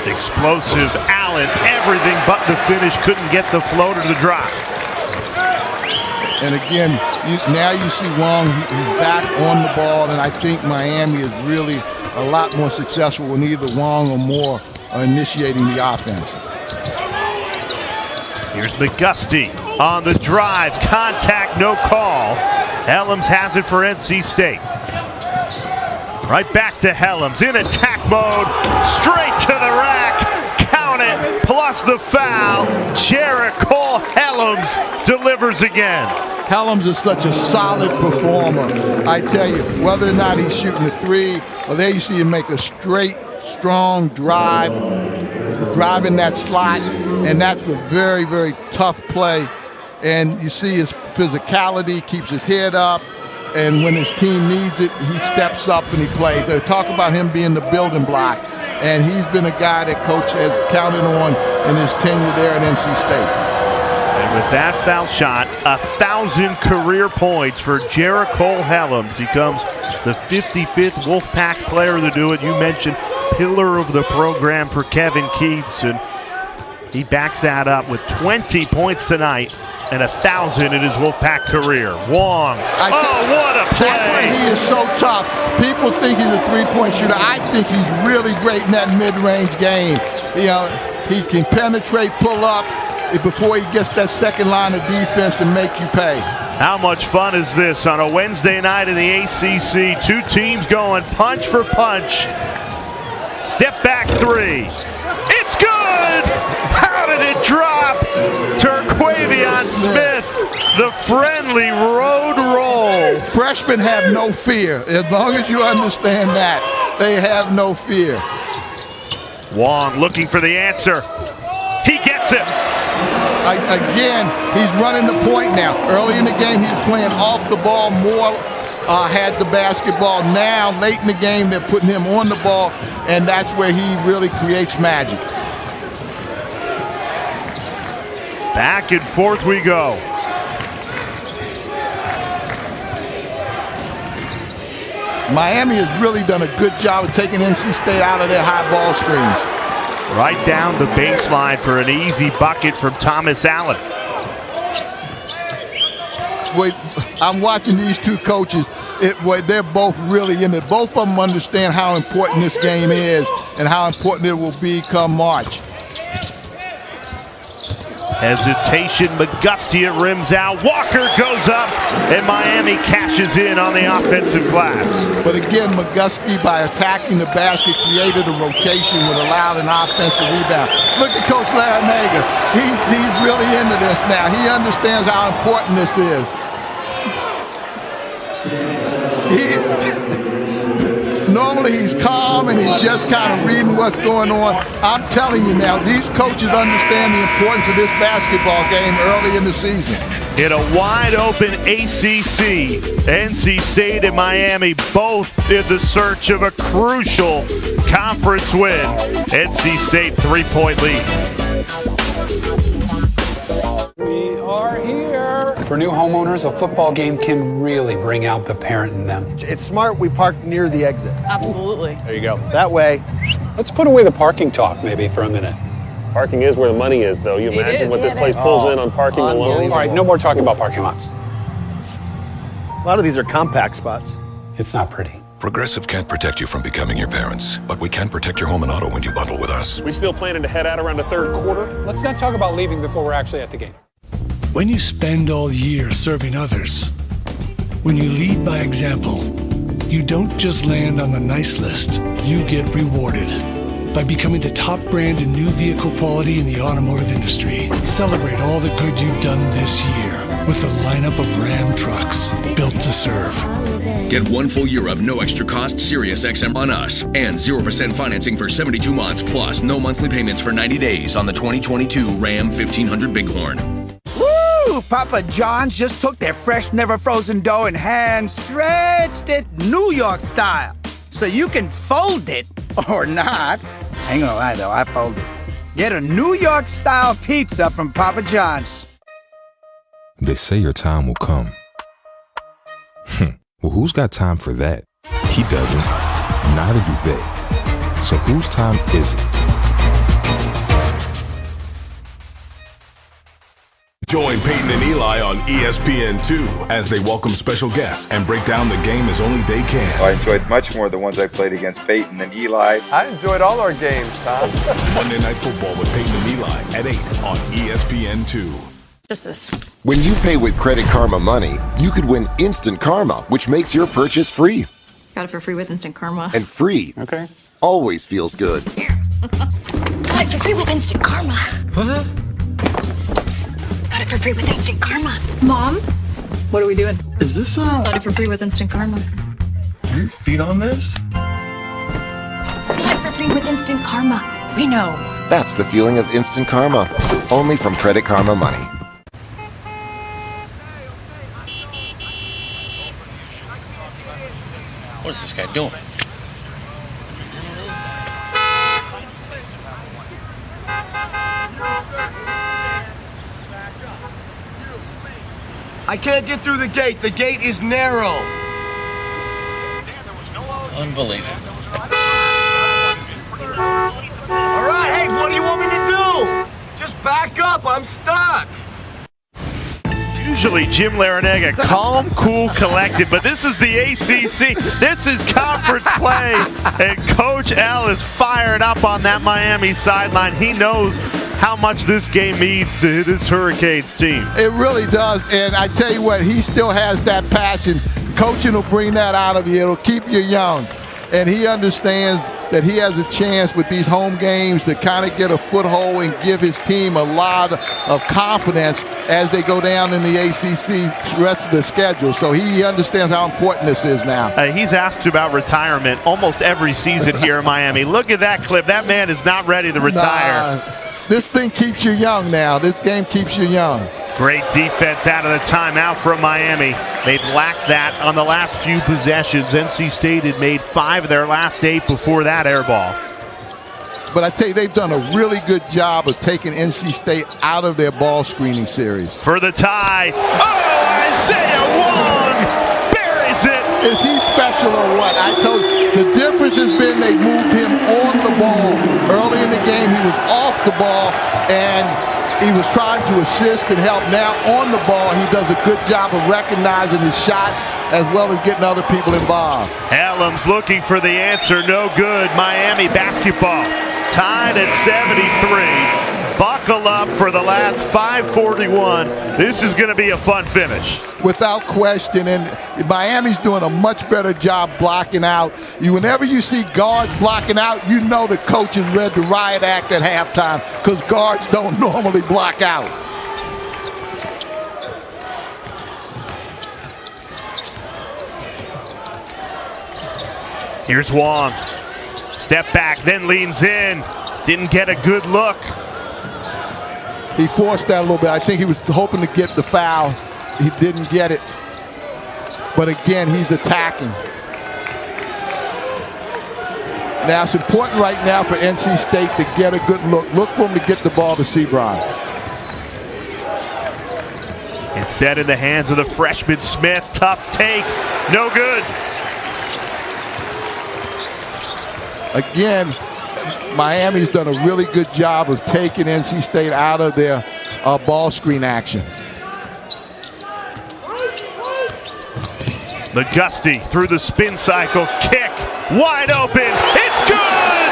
Explosive Allen, everything but the finish, couldn't get the floater to drop. And again, now you see Wong, he's back on the ball, and I think Miami is really a lot more successful when either Wong or Moore are initiating the offense. Here's McGusty on the drive, contact, no call. Helms has it for NC State. Right back to Helms in attack mode, straight to the rack, count it, plus the foul. Jarrett Cole Helms delivers again. Helms is such a solid performer. I tell you, whether or not he's shooting a 3, or there you see him make a straight, strong drive, driving that slot, and that's a very, very tough play. And you see his physicality, keeps his head up, and when his team needs it, he steps up and he plays. They talk about him being the building block, and he's been a guy that Coach has counted on in his tenure there at NC State. And with that foul shot, 1,000 career points for Jericho Helms. Becomes the 55th Wolfpack player to do it. You mentioned pillar of the program for Kevin Keats, and he backs that up with 20 points tonight and 1,000 in his Wolfpack career. Wong. What a play. That's why he is so tough. People think he's a three-point shooter. I think he's really great in that mid-range game. You know, he can penetrate, pull up before he gets that second line of defense and make you pay. How much fun is this on a Wednesday night in the ACC? Two teams going punch for punch. Step back three. It's good! How did it drop? Terquavion Smith, the friendly road roll. Freshmen have no fear. As long as you understand that, they have no fear. Wong looking for the answer. He gets it. Again, he's running the point now. Early in the game, he was playing off the ball more. Had the basketball. Now, late in the game, they're putting him on the ball, and that's where he really creates magic. Back and forth we go. Miami has really done a good job of taking NC State out of their high ball screens. Right down the baseline for an easy bucket from Thomas Allen. Wait, I'm watching these two coaches. They're both really in it. Both of them understand how important this game is and how important it will be come March. Hesitation, Magustia rims out. Walker goes up, and Miami cashes in on the offensive glass. But again, Magustia, by attacking the basket, created a rotation that allowed an offensive rebound. Look at Coach Larranaga. He's really into this now. He understands how important this is. Normally he's calm and he's just kind of reading what's going on. I'm telling you now, these coaches understand the importance of this basketball game early in the season. In a wide open ACC, NC State and Miami both in the search of a crucial conference win. NC State 3-point lead. We are here. For new homeowners, a football game can really bring out the parent in them. It's smart we park near the exit. Absolutely. There you go. That way. Let's put away the parking talk maybe for a minute. Parking is where the money is, though. You imagine what this place pulls in on parking alone? All right, no more talking about parking lots. A lot of these are compact spots. It's not pretty. Progressive can't protect you from becoming your parents, but we can protect your home and auto when you bundle with us. We still planning to head out around the third quarter? Let's not talk about leaving before we're actually at the game. When you spend all year serving others, when you lead by example, you don't just land on the nice list, you get rewarded by becoming the top brand in new vehicle quality in the automotive industry. Celebrate all the good you've done this year with a lineup of Ram trucks built to serve. Get 1 full year of no extra cost Sirius XM on us and 0% financing for 72 months plus no monthly payments for 90 days on the 2022 Ram 1500 Bighorn. Woo! Papa John's just took their fresh, never frozen dough and hand stretched it New York style. So you can fold it or not. I ain't gonna lie though, I fold it. Get a New York style pizza from Papa John's. They say your time will come. Well, who's got time for that? He doesn't. Neither do they. So whose time is it? Join Peyton and Eli on ESPN2 as they welcome special guests and break down the game as only they can. I enjoyed much more the ones I played against Peyton and Eli. I enjoyed all our games, Tom. Monday Night Football with Peyton and Eli at 8 on ESPN2. Just this. When you pay with Credit Karma Money, you could win Instant Karma, which makes your purchase free. Got it for free with Instant Karma. And free always feels good. Got it for free with Instant Karma. What? Got it for free with Instant Karma. Mom? What are we doing? Is this Got it for free with Instant Karma. Your feet on this? Got it for free with Instant Karma. We know. That's the feeling of Instant Karma. Only from Credit Karma Money. What is this guy doing? I can't get through the gate. The gate is narrow. Unbelievable. All right, hey, what do you want me to do? Just back up. I'm stuck. Usually Jim Larinaga, calm, cool, collected, but this is the ACC. This is conference play, and Coach L is fired up on that Miami sideline. He knows how much this game means to this Hurricanes team. It really does, and I tell you what, he still has that passion. Coaching will bring that out of you. It'll keep you young, and he understands that he has a chance with these home games to kind of get a foothold and give his team a lot of confidence as they go down in the ACC rest of the schedule. So he understands how important this is now. He's asked about retirement almost every season here in Miami. Look at that clip. That man is not ready to retire. This thing keeps you young now. This game keeps you young. Great defense out of the timeout from Miami. They've lacked that on the last few possessions. NC State had made 5 of their last 8 before that air ball. But I tell you, they've done a really good job of taking NC State out of their ball screening series. For the tie. Oh, Isaiah Wong buries it. Is he special or what? I told you, the difference has been they moved him on the ball. Early in the game, he was off the ball, and he was trying to assist and help. Now on the ball, he does a good job of recognizing his shots as well as getting other people involved. Allum's looking for the answer. No good. Miami basketball tied at 73. Buckle up for the last 5:41. This is going to be a fun finish. Without question, and Miami's doing a much better job blocking out. Whenever you see guards blocking out, you know the coach has read the riot act at halftime because guards don't normally block out. Here's Wong. Step back, then leans in. Didn't get a good look. He forced that a little bit. I think he was hoping to get the foul. He didn't get it. But again, he's attacking. Now, it's important right now for NC State to get a good look. Look for him to get the ball to Sebron. Instead, in the hands of the freshman Smith. Tough take. No good. Again, Miami's done a really good job of taking NC State out of their ball screen action. McGusty through the spin cycle. Kick. Wide open. It's good!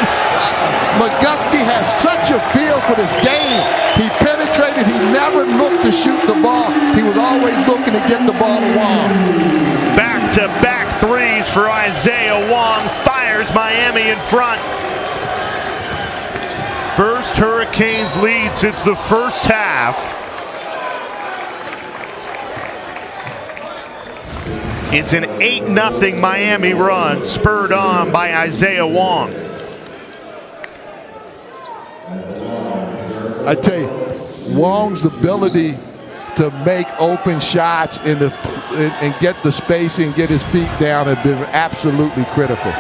McGusty has such a feel for this game. He penetrated. He never looked to shoot the ball. He was always looking to get the ball to Wong. Back-to-back threes for Isaiah Wong. Fires Miami in front. First Hurricanes lead since the first half. It's an 8-0 Miami run, spurred on by Isaiah Wong. I tell you, Wong's ability to make open shots and get the spacing, get his feet down have been absolutely critical.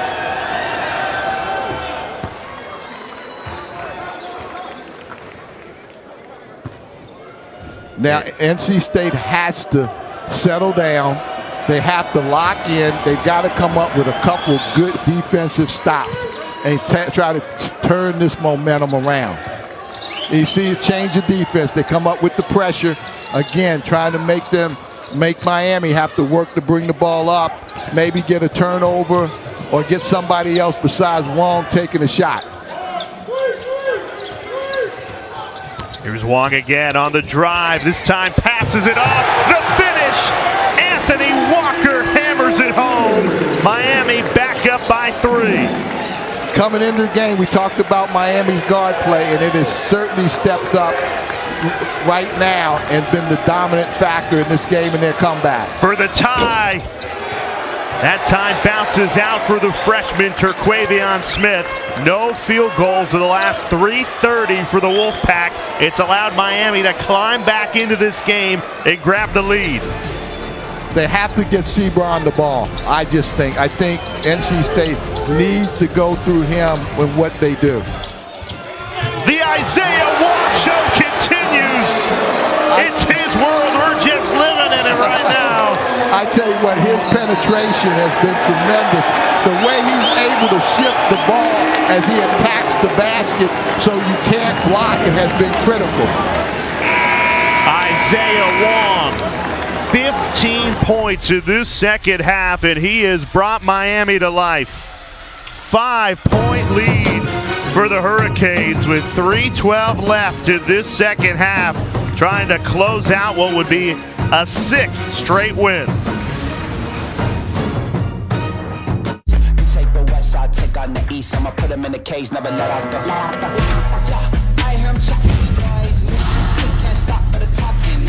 Now, NC State has to settle down. They have to lock in. They've got to come up with a couple good defensive stops and try to turn this momentum around. You see a change of defense. They come up with the pressure. Again, trying to make Miami have to work to bring the ball up, maybe get a turnover or get somebody else besides Wong taking a shot. Here's Wong again on the drive. This time passes it off. The finish. Anthony Walker hammers it home. Miami back up by 3. Coming into the game, we talked about Miami's guard play, and it has certainly stepped up right now and been the dominant factor in this game in their comeback. For the tie. That time bounces out for the freshman Terquavion Smith. No field goals in the last 3:30 for the Wolfpack. It's allowed Miami to climb back into this game and grab the lead. They have to get Sebron the ball, I think NC State needs to go through him with what they do. The Isaiah Wong show continues. It's his world. We're just living in it right what his penetration has been tremendous. The way he's able to shift the ball as he attacks the basket so you can't block it has been critical. Isaiah Wong, 15 points in this second half, and he has brought Miami to life. 5-point lead for the Hurricanes with 3:12 left in this second half, trying to close out what would be a 6th straight win. I take on the east, I'ma put him in the cage, never let out the I hear him chat with the boys, can't stop for the talking.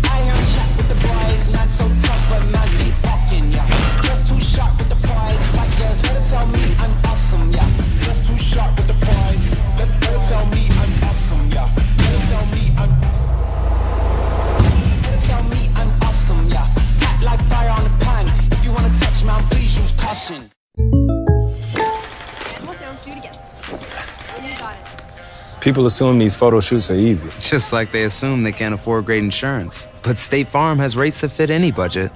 I hear him chat with the boys, not so tough, but man's keep walking, yeah. Just too sharp with the prize, my girls, let her tell me I'm awesome, yeah. Just too sharp with the prize, let her tell me I'm awesome, yeah. Let her tell me I'm awesome, yeah. Hot like fire on the pan, if you wanna touch me, please use caution. People assume these photo shoots are easy. Just like they assume they can't afford great insurance. But State Farm has rates that fit any budget.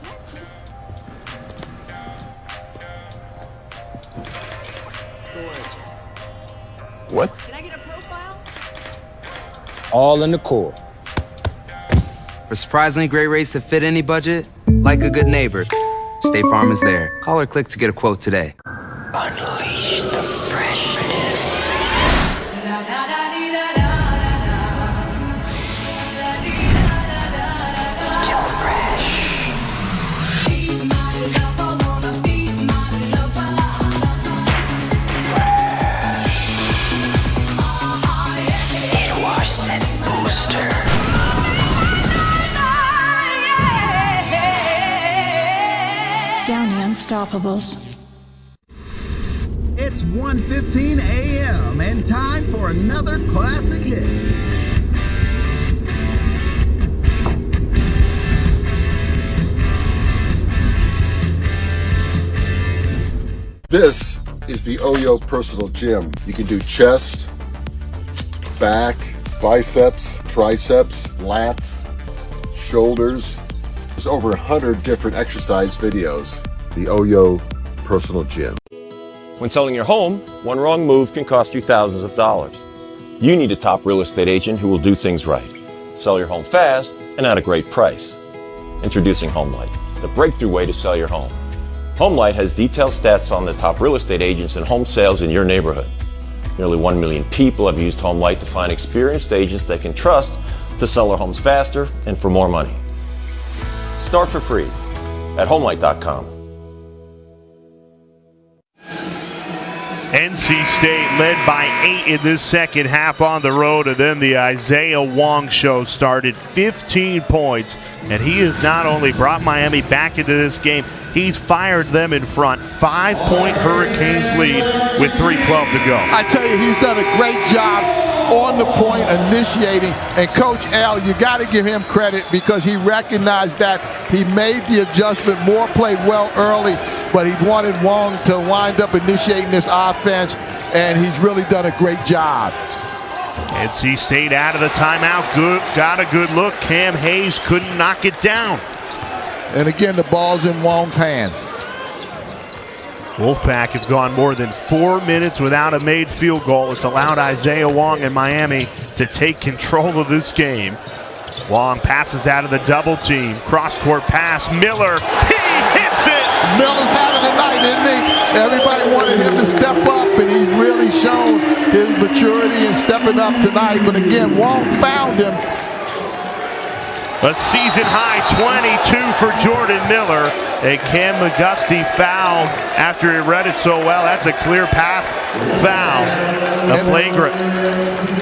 What? Can I get a profile? All in the core. For surprisingly great rates that fit any budget, like a good neighbor, State Farm is there. Call or click to get a quote today. Unleash the freshness. Still fresh. It was set booster. Downey Unstoppables. It's 1:15 a.m. and time for another classic hit. This is the OYO Personal Gym. You can do chest, back, biceps, triceps, lats, shoulders. There's over 100 different exercise videos. The OYO Personal Gym. When selling your home, one wrong move can cost you thousands of dollars. You need a top real estate agent who will do things right. Sell your home fast and at a great price. Introducing HomeLight, the breakthrough way to sell your home. HomeLight has detailed stats on the top real estate agents and home sales in your neighborhood. Nearly 1 million people have used HomeLight to find experienced agents they can trust to sell their homes faster and for more money. Start for free at HomeLight.com. NC State led by 8 in this second half on the road, and then the Isaiah Wong show started. 15 points, and he has not only brought Miami back into this game, he's fired them in front. 5-point Hurricanes lead with 3:12 to go. I tell you, he's done a great job on the point, initiating. And Coach L, you got to give him credit because he recognized that. He made the adjustment, Moore played well early, but he wanted Wong to wind up initiating this offense, and he's really done a great job. NC State out of the timeout. Good, got a good look. Cam Hayes couldn't knock it down. And again, the ball's in Wong's hands. Wolfpack have gone more than 4 minutes without a made field goal. It's allowed Isaiah Wong and Miami to take control of this game. Wong passes out of the double team. Cross-court pass. Miller, he hits it! Miller's having a night, isn't he? Everybody wanted him to step up, and he's really shown his maturity in stepping up tonight. But again, Wong found him. A season-high 22 for Jordan Miller. A Cam McGusty foul after he read it so well. That's a clear path foul, a flagrant.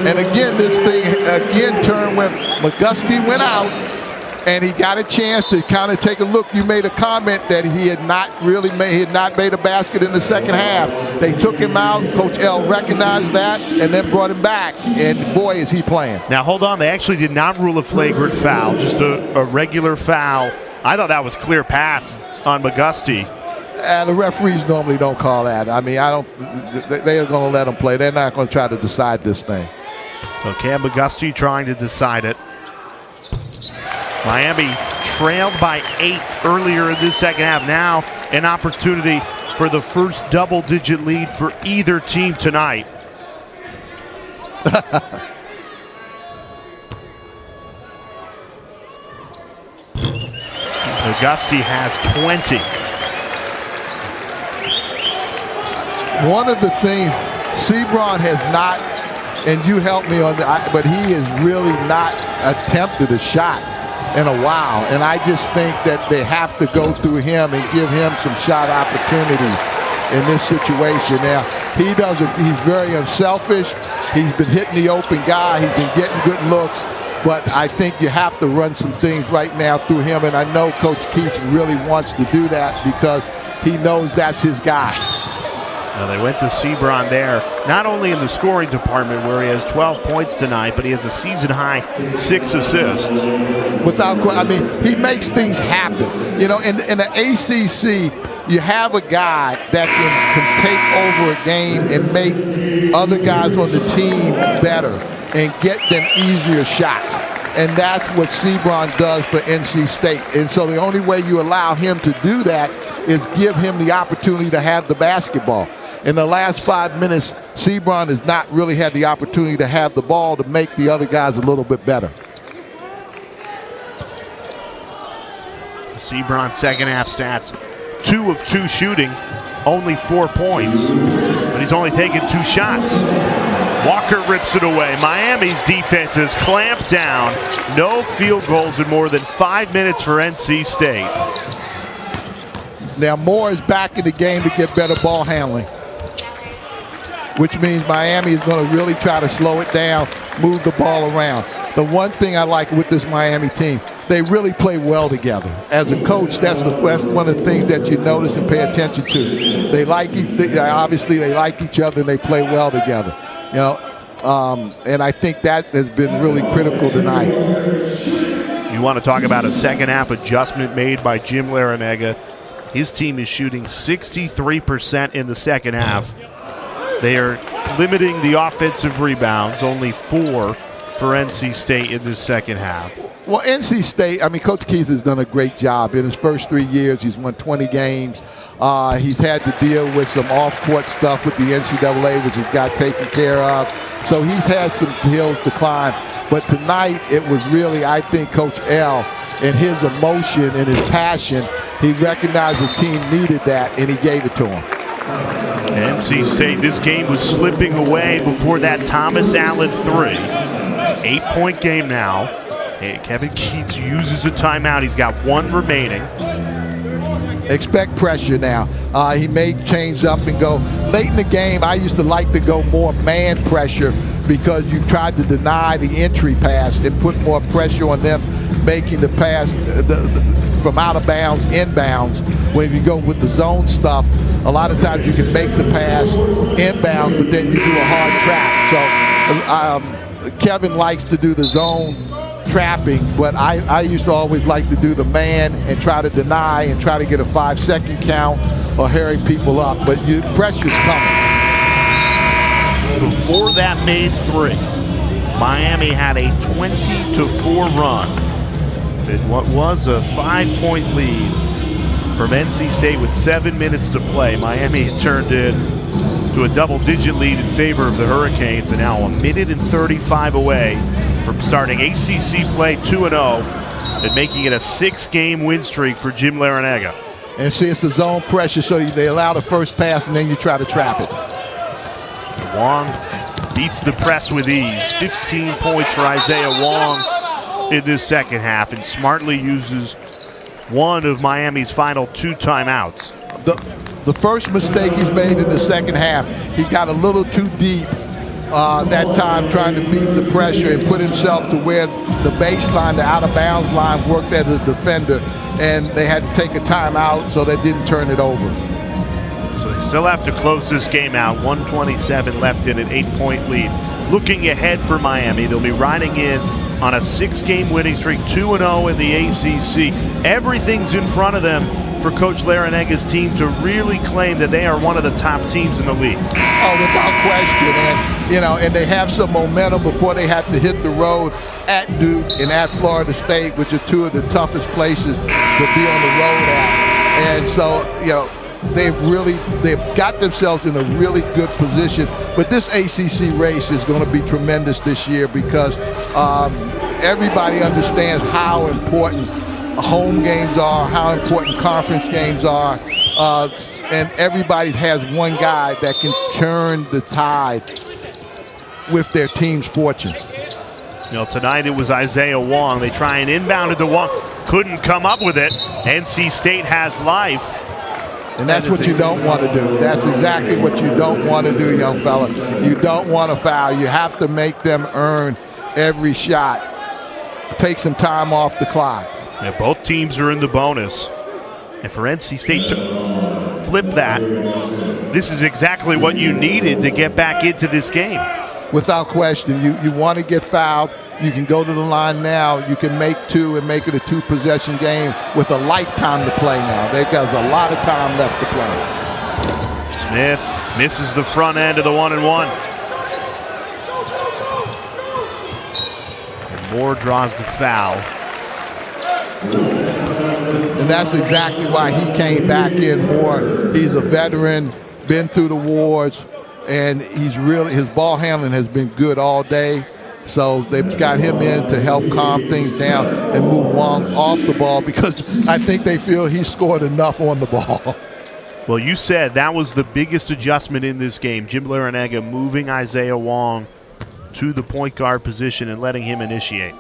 And again, this thing again turned when McGusty went out, and he got a chance to kind of take a look. You made a comment that he had not made a basket in the second half. They took him out. Coach L recognized that and then brought him back. And boy, is he playing. Now, hold on. They actually did not rule a flagrant foul, just a regular foul. I thought that was clear path on McGusty. The referees normally don't call that. I mean, they are going to let him play. They're not going to try to decide this thing. So Cam McGusty trying to decide it. Miami trailed by 8 earlier in this second half. Now an opportunity for the first double-digit lead for either team tonight. Auguste has 20. One of the things Sebron has not, and you helped me on that, but he has really not attempted a shot in a while. And I just think that they have to go through him and give him some shot opportunities in this situation. Now, he's very unselfish. He's been hitting the open guy. He's been getting good looks. But I think you have to run some things right now through him. And I know Coach Keith really wants to do that because he knows that's his guy. Now they went to Sebron there, not only in the scoring department where he has 12 points tonight, but he has a season-high 6 assists. He makes things happen. You know, in the ACC, you have a guy that can take over a game and make other guys on the team better and get them easier shots. And that's what Sebron does for NC State. And so the only way you allow him to do that is give him the opportunity to have the basketball. In the last 5 minutes, Sebron has not really had the opportunity to have the ball to make the other guys a little bit better. Sebron's second half stats, 2 of 2 shooting, only 4 points, but he's only taken 2 shots. Walker rips it away. Miami's defense is clamped down. No field goals in more than 5 minutes for NC State. Now Moore is back in the game to get better ball handling, which means Miami is going to really try to slow it down, move the ball around. The one thing I like with this Miami team, they really play well together. As a coach, that's one of the things that you notice and pay attention to. They like obviously they like each other and they play well together. You know, and I think that has been really critical tonight. You want to talk about a second half adjustment made by Jim Larrañaga. His team is shooting 63% in the second half. They are limiting the offensive rebounds, only 4 for NC State in this second half. Well, NC State, Coach Keith has done a great job. In his first 3 years, he's won 20 games. He's had to deal with some off-court stuff with the NCAA, which has got taken care of. So he's had some hills to climb. But tonight, it was really, I think, Coach L and his emotion and his passion. He recognized his team needed that, and he gave it to them. NC State, this game was slipping away before that Thomas Allen 3. 8-point game now. Kevin Keats uses a timeout. He's got 1 remaining. Expect pressure now. He may change up and go. Late in the game, I used to like to go more man pressure because you tried to deny the entry pass and put more pressure on them making the pass from out of bounds, inbounds. When you go with the zone stuff, a lot of times you can make the pass inbound, but then you do a hard trap. So Kevin likes to do the zone trapping, but I used to always like to do the man and try to deny and try to get a 5-second count or hurry people up, but pressure's coming. Before that made 3, Miami had a 20-4 run in what was a 5-point lead from NC State with 7 minutes to play. Miami had turned in to a double-digit lead in favor of the Hurricanes, and now 1 minute and 35 away from starting ACC play 2-0 and making it a 6-game win streak for Jim Larrañaga. And see, it's the zone pressure, so they allow the first pass and then you try to trap it. Wong beats the press with ease. 15 points for Isaiah Wong in this second half, and smartly uses one of Miami's final 2 timeouts. The first mistake he's made in the second half, he got a little too deep that time trying to beat the pressure and put himself to where the baseline, the out-of-bounds line worked as a defender, and they had to take a timeout so they didn't turn it over. So they still have to close this game out. 1:27 left in an 8-point lead. Looking ahead for Miami, they'll be riding in on a 6-game winning streak, 2-0 in the ACC. Everything's in front of them for Coach Larenega's team to really claim that they are one of the top teams in the league. Oh, without question. And they have some momentum before they have to hit the road at Duke and at Florida State, which are two of the toughest places to be on the road at. And so, they've got themselves in a really good position. But this ACC race is going to be tremendous this year because everybody understands how important home games are, how important conference games are, and everybody has one guy that can turn the tide with their team's fortune. Tonight it was Isaiah Wong. They try and inbound it to Wong. Couldn't come up with it. NC State has life. And that's what you don't want to do. That's exactly what you don't want to do, young fella. You don't want to foul. You have to make them earn every shot. Take some time off the clock. Yeah, both teams are in the bonus. And for NC State to flip that, this is exactly what you needed to get back into this game. Without question, you want to get fouled. You can go to the line now. You can make two and make it a two-possession game with a lifetime to play now. They've got a lot of time left to play. Smith misses the front end of the 1-and-1. And Moore draws the foul. And that's exactly why he came back in more. He's a veteran, been through the wars, and his ball handling has been good all day. So they've got him in to help calm things down and move Wong off the ball because I think they feel he scored enough on the ball. Well, you said that was the biggest adjustment in this game. Jim Larenega moving Isaiah Wong to the point guard position and letting him initiate.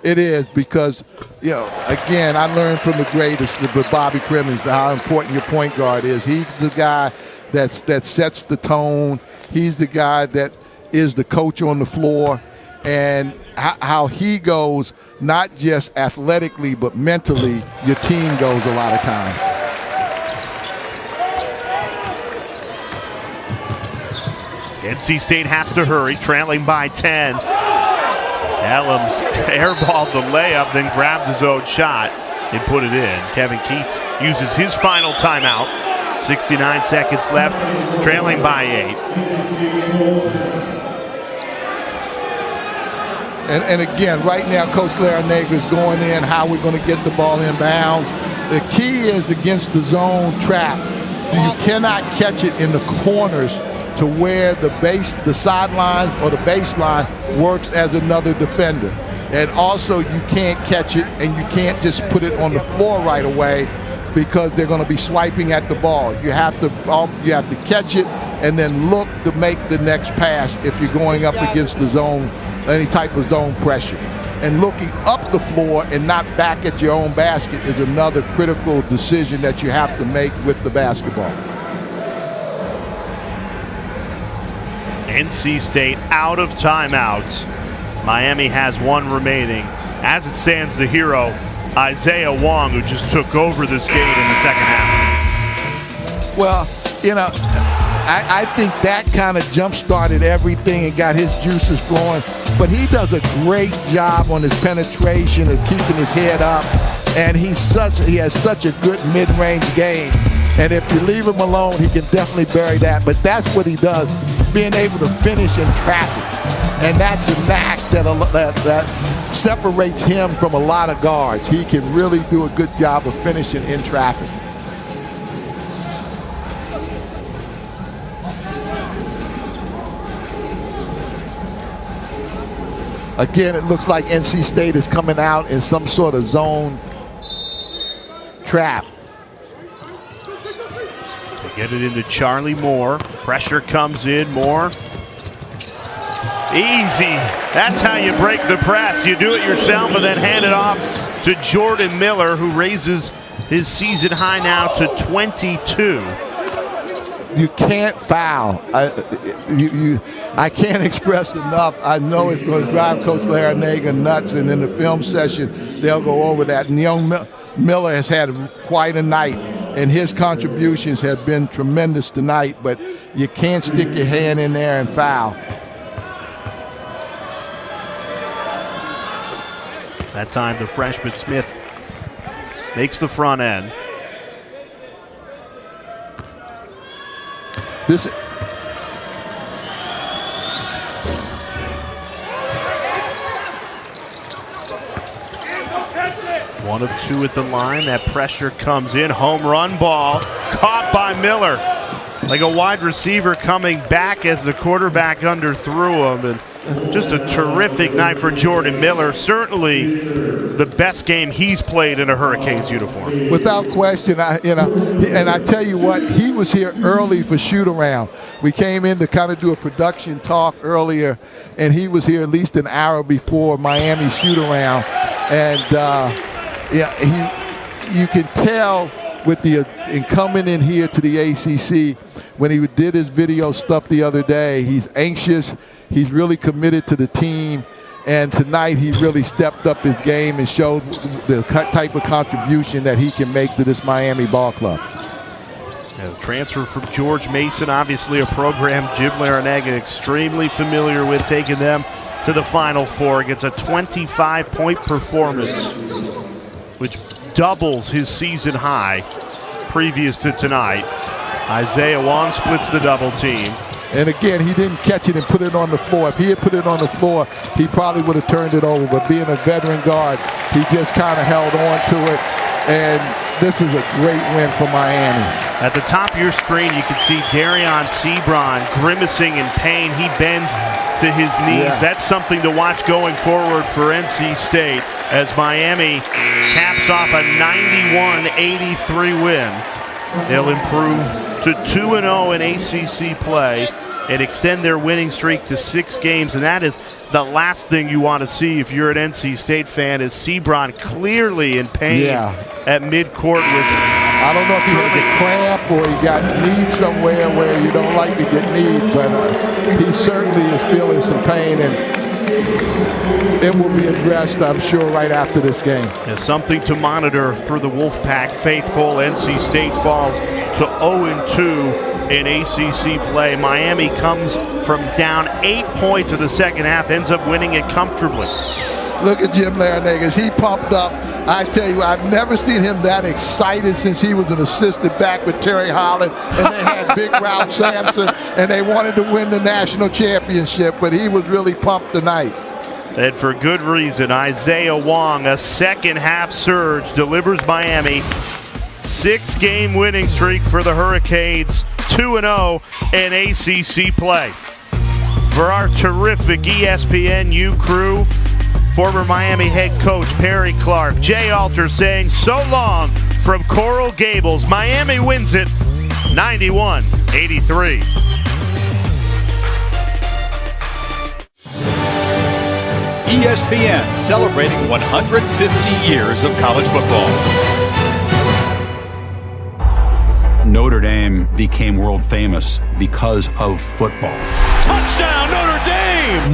It is because, again, I learned from the greatest, Bobby Crimmins, how important your point guard is. He's the guy that sets the tone. He's the guy that is the coach on the floor, and how he goes, not just athletically, but mentally, your team goes a lot of times. NC State has to hurry, trailing by 10. Adams airballed the layup, then grabbed his own shot and put it in. Kevin Keats uses his final timeout. 69 seconds left, trailing by 8. And again, right now, Coach Larenega is going in, how we're going to get the ball in bounds. The key is against the zone trap. You cannot catch it in the corners to where the sidelines or the baseline works as another defender. And also you can't catch it and you can't just put it on the floor right away because they're going to be swiping at the ball. You have to catch it and then look to make the next pass if you're going up against the zone, any type of zone pressure. And looking up the floor and not back at your own basket is another critical decision that you have to make with the basketball. NC State out of timeouts. Miami has one remaining. As it stands, the hero, Isaiah Wong, who just took over this game in the second half. Well, I think that kind of jump-started everything and got his juices flowing. But he does a great job on his penetration and keeping his head up. And he has such a good mid-range game. And if you leave him alone, he can definitely bury that. But that's what he does, being able to finish in traffic. And that's a knack that separates him from a lot of guards. He can really do a good job of finishing in traffic. Again, it looks like NC State is coming out in some sort of zone trap. They get it into Charlie Moore. Pressure comes in. Moore. Easy. That's how you break the press. You do it yourself and then hand it off to Jordan Miller, who raises his season high now to 22. You can't foul. I can't express enough. I know it's going to drive Coach Larenega nuts, and in the film session, they'll go over that. And young Miller has had quite a night, and his contributions have been tremendous tonight, but you can't stick your hand in there and foul. That time, the freshman Smith makes the front end. This. One of two at the line. That pressure comes in. Home run ball caught by Miller. Like a wide receiver coming back as the quarterback underthrew him. And just a terrific night for Jordan Miller. Certainly the best game he's played in a Hurricanes uniform. Without question. And I tell you what, he was here early for shoot-around. We came in to kind of do a production talk earlier, and he was here at least an hour before Miami shoot-around. And you can tell with in coming in here to the ACC, when he did his video stuff the other day, he's anxious, he's really committed to the team, and tonight he really stepped up his game and showed the type of contribution that he can make to this Miami ball club. Yeah, the transfer from George Mason, obviously a program Jim Larinaga extremely familiar with, taking them to the Final Four. Gets a 25-point performance, which doubles his season high previous to tonight. Isaiah Wong splits the double team. And again, he didn't catch it and put it on the floor. If he had put it on the floor, he probably would have turned it over. But being a veteran guard, he just kind of held on to it. And this is a great win for Miami. At the top of your screen, you can see Darion Sebron grimacing in pain. He bends to his knees. Yeah. That's something to watch going forward for NC State as Miami caps off a 91-83 win. They'll improve to 2-0 in ACC play and extend their winning streak to 6 games. And that is the last thing you want to see if you're an NC State fan, is Sebron clearly in pain at midcourt. I don't know if he had a cramp or he got kneed somewhere where you don't like to get kneed, but he certainly is feeling some pain, and it will be addressed, I'm sure, right after this game. Yeah, something to monitor for the Wolfpack faithful. NC State falls to 0-2 in ACC play. Miami comes from down 8 points in the second half, ends up winning it comfortably. Look at Jim Larinaga. He pumped up. I tell you, I've never seen him that excited since he was an assistant back with Terry Holland, and they had Big Ralph Sampson, and they wanted to win the national championship, but he was really pumped tonight. And for good reason. Isaiah Wong, a second half surge, delivers Miami. 6-game winning streak for the Hurricanes, 2-0 in ACC play. For our terrific ESPNU crew, former Miami head coach Perry Clark, Jay Alter saying so long from Coral Gables. Miami wins it 91-83. ESPN celebrating 150 years of college football. Notre Dame became world famous because of football. Touchdown, Notre Dame!